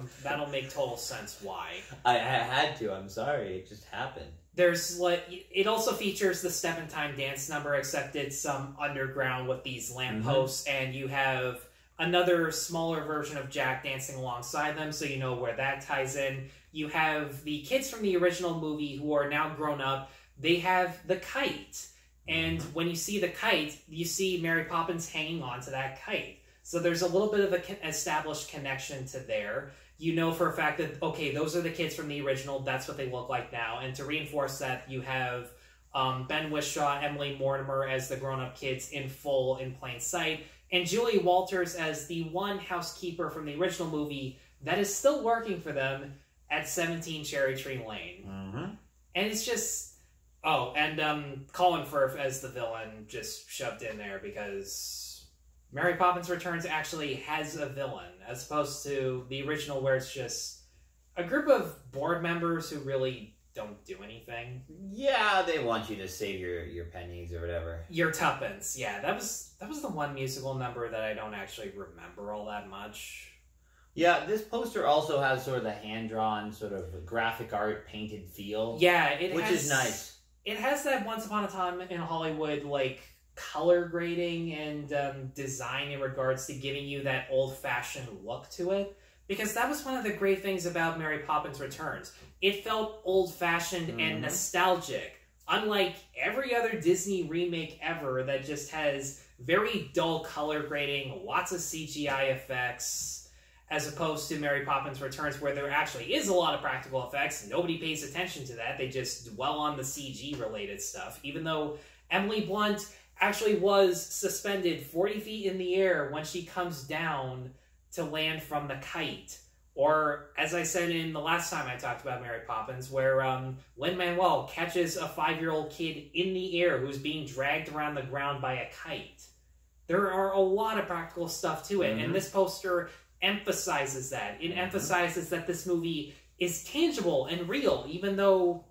Speaker 2: make total sense why.
Speaker 4: I had to. I'm sorry. It just happened.
Speaker 2: There's it also features the Step in Time dance number, except it's underground with these lampposts, and you have another smaller version of Jack dancing alongside them, so you know where that ties in. You have the kids from the original movie who are now grown up. They have the kite, and when you see the kite, you see Mary Poppins hanging onto that kite. So there's a little bit of an established connection to there. You know for a fact that, okay, those are the kids from the original, that's what they look like now. And to reinforce that, you have Ben Whishaw, Emily Mortimer as the grown-up kids in full, in plain sight, and Julie Walters as the one housekeeper from the original movie that is still working for them at 17 Cherry Tree Lane. And it's just... Oh, and Colin Firth as the villain just shoved in there because... Mary Poppins Returns actually has a villain, as opposed to the original where it's just a group of board members who really don't do anything.
Speaker 4: Yeah, they want you to save your pennies or whatever.
Speaker 2: Your tuppence, yeah. That was the one musical number that I don't actually remember all that much.
Speaker 4: Yeah, this poster also has sort of the hand-drawn, sort of graphic art painted feel.
Speaker 2: Yeah,
Speaker 4: which is nice.
Speaker 2: It has that Once Upon a Time in Hollywood, like, color grading and design in regards to giving you that old-fashioned look to it. Because that was one of the great things about Mary Poppins Returns. It felt old-fashioned and nostalgic. Unlike every other Disney remake ever that just has very dull color grading, lots of CGI effects, as opposed to Mary Poppins Returns where there actually is a lot of practical effects. Nobody pays attention to that. They just dwell on the CG-related stuff. Even though Emily Blunt actually was suspended 40 feet in the air when she comes down to land from the kite. Or, as I said in the last time I talked about Mary Poppins, where Lin-Manuel catches a 5-year-old kid in the air who's being dragged around the ground by a kite. There are a lot of practical stuff to it, and this poster emphasizes that. It emphasizes that this movie is tangible and real, even though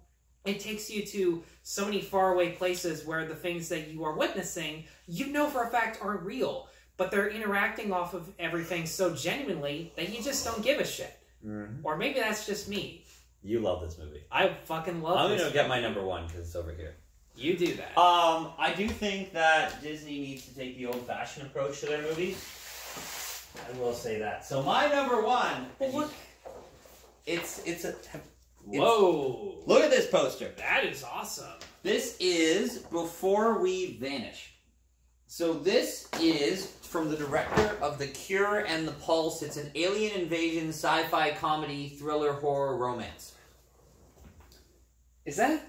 Speaker 2: it takes you to so many faraway places where the things that you are witnessing, you know for a fact aren't real. But they're interacting off of everything so genuinely that you just don't give a shit. Or maybe that's just me.
Speaker 4: You love this movie.
Speaker 2: I fucking love
Speaker 4: I'm
Speaker 2: this
Speaker 4: going to get
Speaker 2: movie.
Speaker 4: my number one because it's over here.
Speaker 2: You do that.
Speaker 4: I do think that Disney needs to take the old-fashioned approach to their movies. I will say that. So my number one...
Speaker 2: Well, look.
Speaker 4: Whoa! Look at this poster.
Speaker 2: That is awesome.
Speaker 4: This is Before We Vanish. So this is from the director of The Cure and The Pulse. It's an alien invasion, sci-fi comedy, thriller, horror, romance.
Speaker 2: Is that...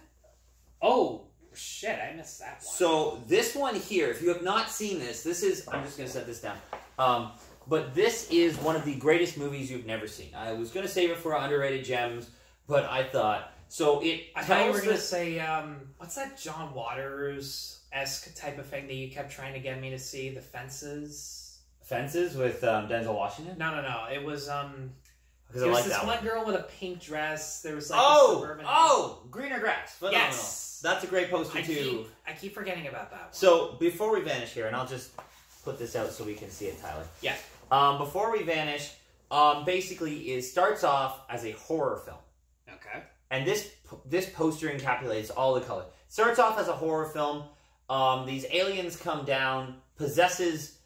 Speaker 2: Oh, shit, I missed that one.
Speaker 4: So this one here, if you have not seen this, this is... I'm just going to set this down. But this is one of the greatest movies you've never seen. I was going to save it for Underrated Gems, but I thought... So
Speaker 2: I thought you were going to say, what's that John Waters-esque type of thing that you kept trying to get me to see? The Fences?
Speaker 4: Fences with Denzel Washington?
Speaker 2: No. It was,
Speaker 4: Because
Speaker 2: there
Speaker 4: I
Speaker 2: was
Speaker 4: like
Speaker 2: this
Speaker 4: that
Speaker 2: one
Speaker 4: one.
Speaker 2: girl with a pink dress. There was like a suburban...
Speaker 4: Greener Grass. Phenomenal.
Speaker 2: Yes!
Speaker 4: That's a great poster too.
Speaker 2: I keep forgetting about that one.
Speaker 4: So, Before We Vanish here, and I'll just put this out so we can see it, Tyler.
Speaker 2: Yeah.
Speaker 4: Before We Vanish, basically, it starts off as a horror film.
Speaker 2: Okay.
Speaker 4: And this poster encapsulates all the color. It starts off as a horror film. These aliens come down, possesses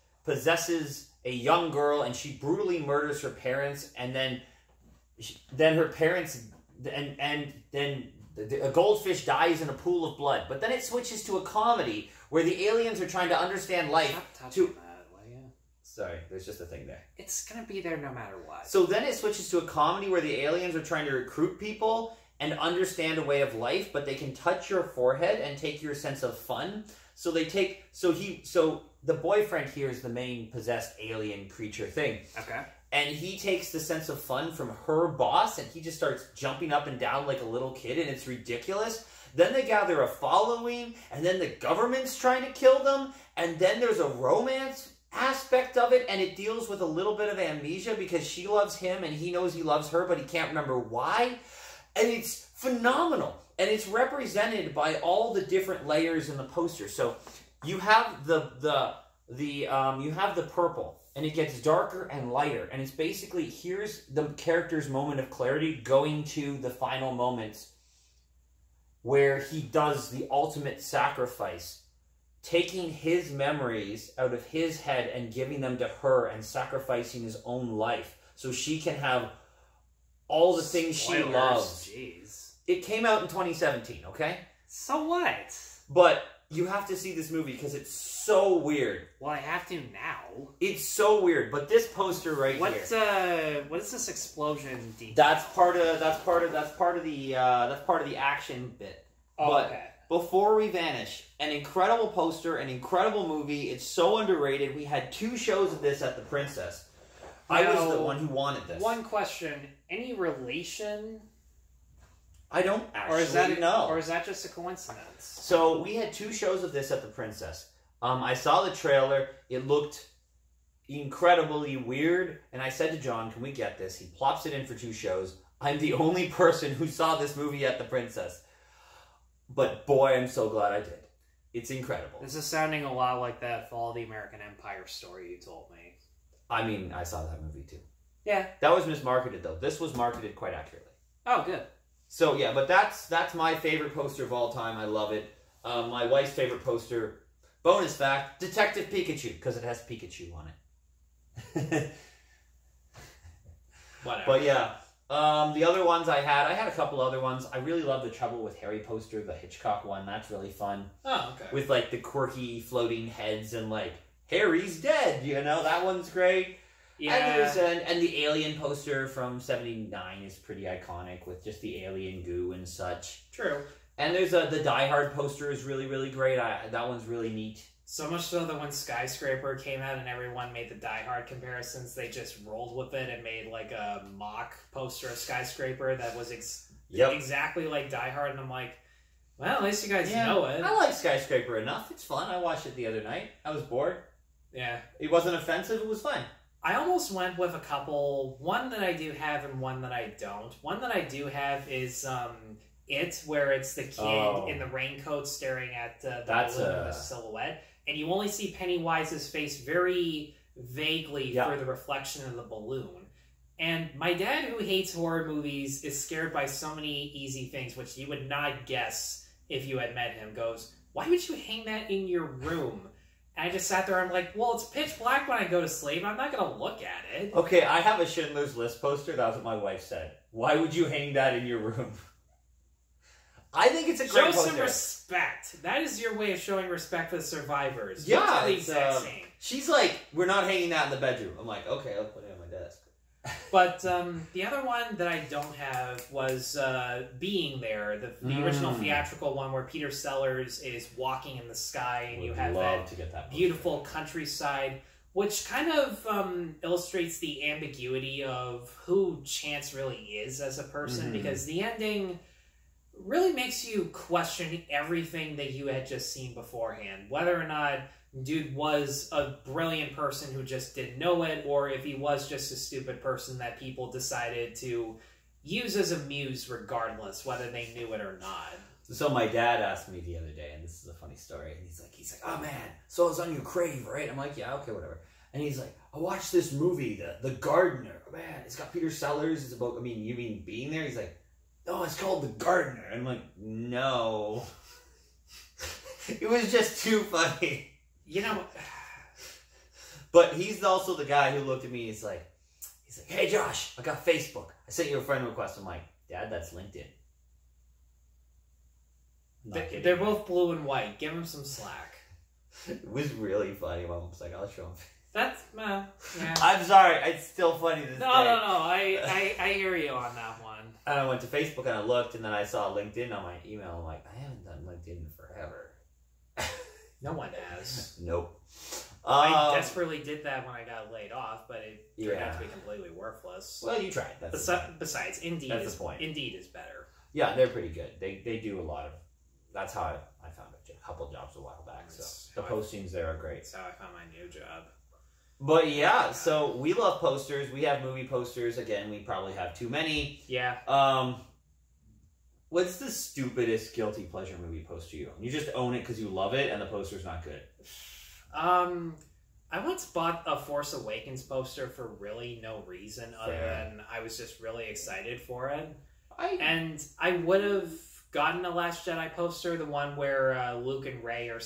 Speaker 4: a young girl, and she brutally murders her parents, and then her parents, and then a goldfish dies in a pool of blood. But then it switches to a comedy where the aliens are trying to understand life. Sorry, there's just a thing there.
Speaker 2: It's gonna be there no matter what.
Speaker 4: So then it switches to a comedy where the aliens are trying to recruit people and understand a way of life, but they can touch your forehead and take your sense of fun. So the boyfriend here is the main possessed alien creature thing.
Speaker 2: Okay.
Speaker 4: And he takes the sense of fun from her boss, and he just starts jumping up and down like a little kid, and it's ridiculous. Then they gather a following, and then the government's trying to kill them, and then there's a romance aspect of it, and it deals with a little bit of amnesia because she loves him and he knows he loves her, but he can't remember why. And it's phenomenal. And it's represented by all the different layers in the poster. So you have you have the purple, and it gets darker and lighter, and it's basically, here's the character's moment of clarity going to the final moments where he does the ultimate sacrifice, taking his memories out of his head and giving them to her and sacrificing his own life so she can have all the things she loves.
Speaker 2: Jeez.
Speaker 4: It came out in 2017, okay?
Speaker 2: So what?
Speaker 4: But you have to see this movie because it's so weird.
Speaker 2: Well, I have to now.
Speaker 4: It's so weird. But this poster right here.
Speaker 2: What is this explosion detail?
Speaker 4: That's part of the action bit.
Speaker 2: Oh,
Speaker 4: but
Speaker 2: okay.
Speaker 4: Before We Vanish, an incredible poster, an incredible movie. It's so underrated. We had 2 shows of this at the Princess. I was the one who wanted this.
Speaker 2: One question: any relation?
Speaker 4: I don't actually know.
Speaker 2: Or is that just a coincidence?
Speaker 4: So we had 2 shows of this at the Princess. I saw the trailer. It looked incredibly weird, and I said to John, "Can we get this?" He plops it in for 2 shows. I'm the only person who saw this movie at the Princess. But boy, I'm so glad I did. It's incredible.
Speaker 2: This is sounding a lot like that Fall of the American Empire story you told me.
Speaker 4: I mean, I saw that movie too.
Speaker 2: Yeah.
Speaker 4: That was mismarketed though. This was marketed quite accurately.
Speaker 2: Oh, good.
Speaker 4: So yeah, but that's my favorite poster of all time. I love it. My wife's favorite poster, bonus fact, Detective Pikachu, because it has Pikachu on it.
Speaker 2: Whatever.
Speaker 4: But yeah, the other ones I had a couple other ones. I really love the Trouble with Harry poster, the Hitchcock one. That's really fun.
Speaker 2: Oh, okay.
Speaker 4: With like the quirky floating heads and like Harry's dead. You know, that one's great.
Speaker 2: Yeah.
Speaker 4: And the Alien poster from '79 is pretty iconic with just the alien goo and such.
Speaker 2: True.
Speaker 4: And there's the Die Hard poster is really, really great. That one's really neat.
Speaker 2: So much so that when Skyscraper came out and everyone made the Die Hard comparisons, they just rolled with it and made like a mock poster of Skyscraper that was exactly like Die Hard. And I'm like, well, at least you guys know it.
Speaker 4: I like Skyscraper enough. It's fun. I watched it the other night. I was bored.
Speaker 2: Yeah.
Speaker 4: It wasn't offensive. It was fun.
Speaker 2: I almost went with a couple, one that I do have and one that I don't. One that I do have is It, where it's the kid in the raincoat staring at the balloon of the silhouette. And you only see Pennywise's face very vaguely through the reflection of the balloon. And my dad, who hates horror movies, is scared by so many easy things, which you would not guess if you had met him, goes, why would you hang that in your room? And I just sat there, I'm like, well, it's pitch black when I go to sleep. I'm not going to look at it.
Speaker 4: Okay, I have a Schindler's List poster. That's what my wife said. Why would you hang that in your room? I think it's a great poster.
Speaker 2: Show some respect. That is your way of showing respect for the survivors.
Speaker 4: Yeah,
Speaker 2: the exact same.
Speaker 4: She's like, we're not hanging that in the bedroom. I'm like, okay, I'll put it on my desk.
Speaker 2: But the other one that I don't have was Being There, the original theatrical one where Peter Sellers is walking in the sky and you have that beautiful countryside, which kind of illustrates the ambiguity of who Chance really is as a person, because the ending really makes you question everything that you had just seen beforehand. Whether or not dude was a brilliant person who just didn't know it, or if he was just a stupid person that people decided to use as a muse regardless, whether they knew it or not.
Speaker 4: So my dad asked me the other day, and this is a funny story, and he's like, oh man, so it's on your Crave, right? I'm like, yeah, okay, whatever. And he's like, I watched this movie, The Gardener. Man, it's got Peter Sellers. It's about, you mean Being There? He's like, no, it's called The Gardener. And I'm like, no. It was just too funny.
Speaker 2: You know,
Speaker 4: but he's also the guy who looked at me. He's like, hey Josh, I got Facebook. I sent you a friend request. I'm like, Dad, that's LinkedIn.
Speaker 2: They're both blue and white. Give him some slack.
Speaker 4: It was really funny. Mom was like, I'll show him.
Speaker 2: That's yeah.
Speaker 4: I'm sorry. It's still funny this day.
Speaker 2: No. I hear you on that one.
Speaker 4: And I went to Facebook and I looked, and then I saw LinkedIn on my email. I'm like, I haven't done LinkedIn in forever.
Speaker 2: No one has.
Speaker 4: Nope.
Speaker 2: I desperately did that when I got laid off, but it turned out to be completely worthless.
Speaker 4: Well, you tried.
Speaker 2: Besides, Indeed is better.
Speaker 4: Yeah, they're pretty good. They do a lot of That's how I found a couple jobs a while back. So
Speaker 2: That's
Speaker 4: the
Speaker 2: how
Speaker 4: postings there are great.
Speaker 2: That's how I found my new job.
Speaker 4: But yeah, so we love posters. We have movie posters. Again, we probably have too many.
Speaker 2: Yeah.
Speaker 4: What's the stupidest guilty pleasure movie poster you own? You just own it because you love it, and the poster's not good.
Speaker 2: I once bought a Force Awakens poster for really no reason other than I was just really excited for it. And I would have gotten a Last Jedi poster, the one where Luke and Rey are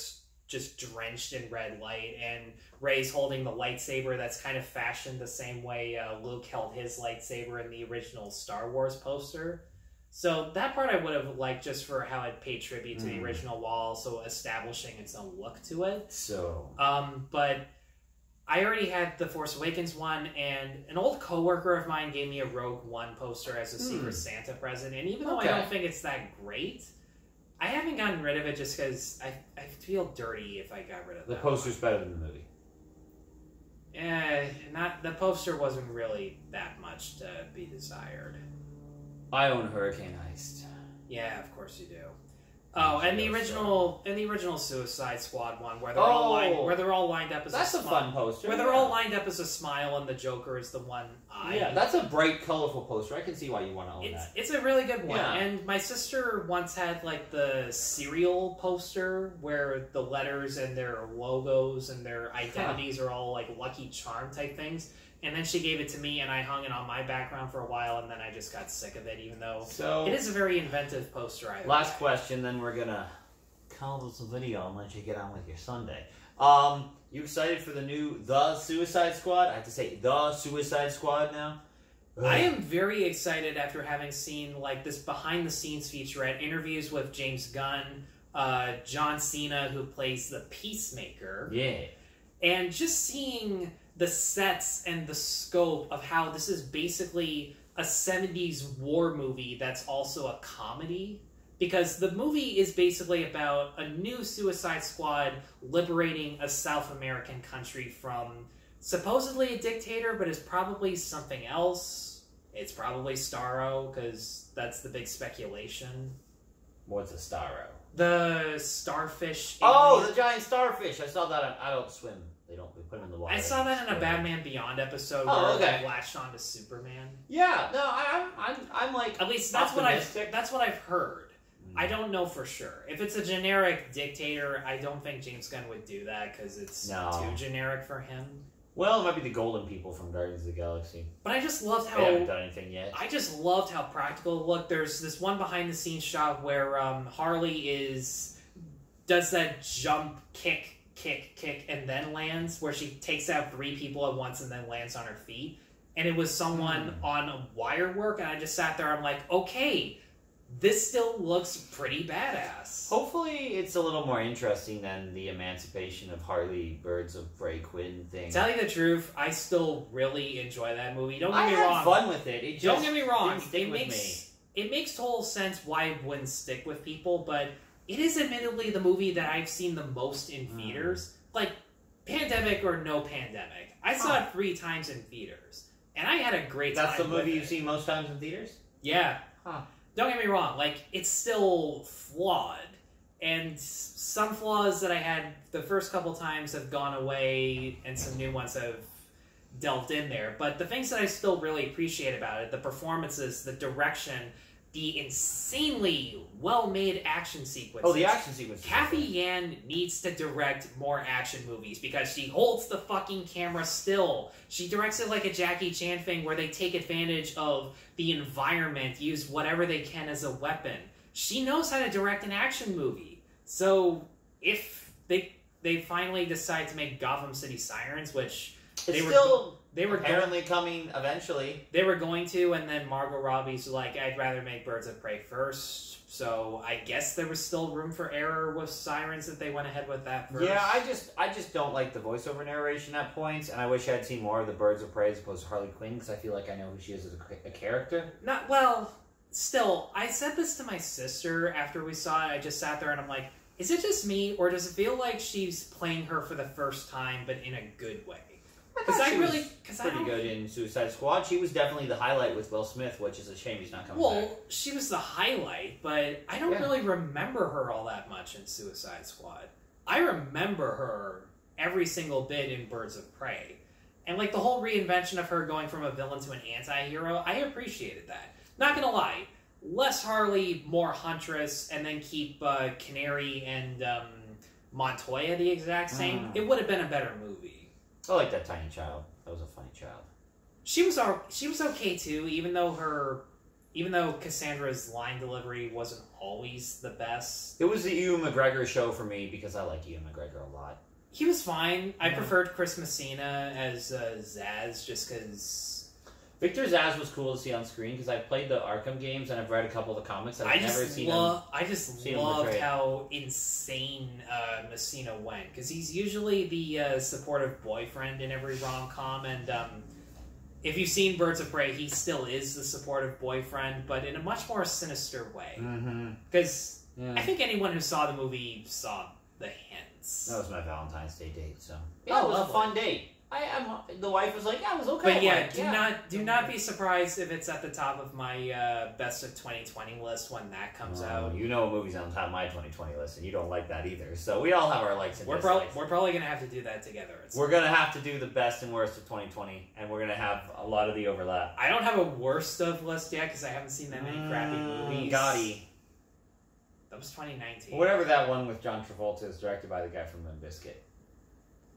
Speaker 2: just drenched in red light, and Rey's holding the lightsaber that's kind of fashioned the same way Luke held his lightsaber in the original Star Wars poster. So that part I would have liked just for how it paid tribute to the original while also establishing its own look to it.
Speaker 4: So,
Speaker 2: but I already had the Force Awakens one, and an old coworker of mine gave me a Rogue One poster as a Secret Santa present. And even though I don't think it's that great, I haven't gotten rid of it just because I feel dirty if I got rid of it.
Speaker 4: The poster's better than the movie.
Speaker 2: The poster wasn't really that much to be desired.
Speaker 4: I own Hurricane Heist.
Speaker 2: Yeah, of course you do. Oh, and the original Suicide Squad one, where they're all lined up as
Speaker 4: that's a fun poster.
Speaker 2: Where they're all lined up as a smile, and the Joker is the one eye.
Speaker 4: Yeah, that's a bright, colorful poster. I can see why you want to own that.
Speaker 2: It's a really good one.
Speaker 4: Yeah.
Speaker 2: And my sister once had like the cereal poster, where the letters and their logos and their identities are all like Lucky Charm type things. And then she gave it to me, and I hung it on my background for a while, and then I just got sick of it, even though it is a very inventive poster.
Speaker 4: Last question, then we're going to call this a video and let you get on with your Sunday. You excited for The Suicide Squad? I have to say The Suicide Squad now.
Speaker 2: I am very excited after having seen like this behind-the-scenes featurette, interviews with James Gunn, John Cena, who plays the Peacemaker.
Speaker 4: Yeah.
Speaker 2: And just seeing the sets and the scope of how this is basically a 70s war movie that's also a comedy. Because the movie is basically about a new Suicide Squad liberating a South American country from supposedly a dictator, but is probably something else. It's probably Starro, because that's the big speculation.
Speaker 4: What's a Starro?
Speaker 2: The starfish.
Speaker 4: Oh, the giant starfish! I saw that on Adult Swim. They put them in the water.
Speaker 2: I saw that in a Batman Beyond episode where they latched onto Superman.
Speaker 4: Yeah, no, I'm like,
Speaker 2: at least that's what I've heard. I don't know for sure. If it's a generic dictator, I don't think James Gunn would do that because it's too generic for him.
Speaker 4: Well, it might be the Golden People from Guardians of the Galaxy.
Speaker 2: But I just loved how
Speaker 4: they haven't done anything yet.
Speaker 2: I just loved how practical it looked. There's this one behind the scenes shot where Harley does that jump kick, and then lands, where she takes out 3 people at once and then lands on her feet. And it was someone on wire work, and I just sat there, I'm like, okay, this still looks pretty badass.
Speaker 4: Hopefully it's a little more interesting than the Emancipation of Harley Birds of Prey Quinn thing.
Speaker 2: Tell you the truth, I still really enjoy that movie. Don't get me
Speaker 4: wrong. I
Speaker 2: wrong.
Speaker 4: had fun with it.
Speaker 2: Don't get me wrong.
Speaker 4: It
Speaker 2: makes total sense why it wouldn't stick with people, but it is admittedly the movie that I've seen the most in theaters. Like, pandemic or no pandemic. I saw it 3 times in theaters. And I had a great time.
Speaker 4: That's the movie you've seen most times in theaters?
Speaker 2: Yeah. Don't get me wrong. Like, it's still flawed. And some flaws that I had the first couple times have gone away, and some new ones have delved in there. But the things that I still really appreciate about it, the performances, the direction, the insanely well-made action sequences.
Speaker 4: Oh, the action sequences.
Speaker 2: Kathy Yan needs to direct more action movies because she holds the fucking camera still. She directs it like a Jackie Chan thing where they take advantage of the environment, use whatever they can as a weapon. She knows how to direct an action movie. So if they finally decide to make Gotham City Sirens, which they were
Speaker 4: apparently coming eventually.
Speaker 2: They were going to, and then Margot Robbie's like, I'd rather make Birds of Prey first. So I guess there was still room for error with Sirens that they went ahead with that first.
Speaker 4: Yeah, I just don't like the voiceover narration at points, and I wish I'd seen more of the Birds of Prey as opposed to Harley Quinn, because I feel like I know who she is as a character.
Speaker 2: Still, I said this to my sister after we saw it. I just sat there and I'm like, is it just me, or does it feel like she's playing her for the first time, but in a good way? Because I
Speaker 4: was
Speaker 2: really, because I
Speaker 4: pretty
Speaker 2: don't.
Speaker 4: good in Suicide Squad. She was definitely the highlight with Will Smith, which is a shame he's not coming back.
Speaker 2: Well, she was the highlight, but I don't really remember her all that much in Suicide Squad. I remember her every single bit in Birds of Prey. And, like, the whole reinvention of her going from a villain to an anti-hero, I appreciated that. Not gonna lie, less Harley, more Huntress, and then keep Canary and Montoya the exact same. It would have been a better movie.
Speaker 4: I like that tiny child. That was a funny child.
Speaker 2: She was okay too, even though Cassandra's line delivery wasn't always the best.
Speaker 4: It was the Ewan McGregor show for me because I like Ewan McGregor a lot.
Speaker 2: He was fine. I preferred Chris Messina as Zaz just because...
Speaker 4: Victor Zaz was cool to see on screen because I've played the Arkham games and I've read a couple of the comics. I've never seen him.
Speaker 2: I just loved how insane Messina went because he's usually the supportive boyfriend in every rom-com, and if you've seen Birds of Prey, he still is the supportive boyfriend, but in a much more sinister way. Because I think anyone who saw the movie saw the hints.
Speaker 4: That was my Valentine's Day date, so yeah, it was a fun date. The wife was like, "Yeah, it was okay."
Speaker 2: But yeah, do not be surprised if it's at the top of my best of 2020 list when that comes out.
Speaker 4: You know, a movie's on top of my 2020 list, and you don't like that either. So we all have our likes and dislikes.
Speaker 2: We're probably gonna have to do that together.
Speaker 4: We're gonna have to do the best and worst of 2020, and we're gonna have a lot of the overlap.
Speaker 2: I don't have a worst of list yet because I haven't seen that many crappy movies.
Speaker 4: Gotti.
Speaker 2: That was 2019.
Speaker 4: Whatever that one with John Travolta is, directed by the guy from Limp Bizkit.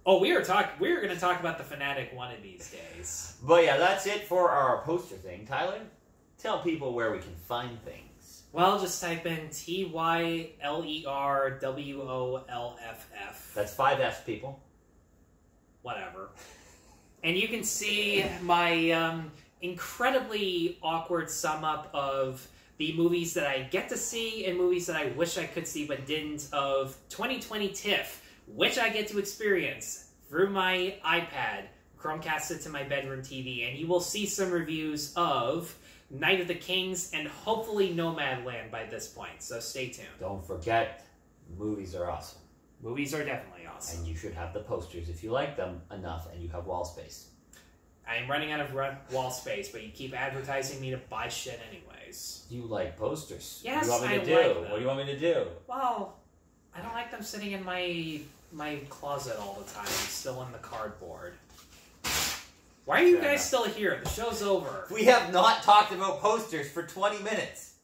Speaker 2: Oh, we were going to talk about the Fanatic one of these days.
Speaker 4: But yeah, that's it for our poster thing. Tyler, tell people where we can find things.
Speaker 2: Well, just type in TYLERWOLFF.
Speaker 4: That's 5 F's, people.
Speaker 2: Whatever. And you can see my incredibly awkward sum up of the movies that I get to see and movies that I wish I could see but didn't of 2020 TIFF, which I get to experience through my iPad, Chromecast it to my bedroom TV, and you will see some reviews of Night of the Kings and hopefully Nomadland by this point, so stay tuned.
Speaker 4: Don't forget, movies are awesome.
Speaker 2: Movies are definitely awesome.
Speaker 4: And you should have the posters if you like them enough and you have wall space.
Speaker 2: I'm running out of wall space, but you keep advertising me to buy shit anyways.
Speaker 4: You like posters.
Speaker 2: Yes,
Speaker 4: what do you want me to do?
Speaker 2: like them.
Speaker 4: What do you want me to do?
Speaker 2: Well, I don't like them sitting in my closet all the time, still in the cardboard. Why are you guys still here? The show's over.
Speaker 4: We have not talked about posters for 20 minutes.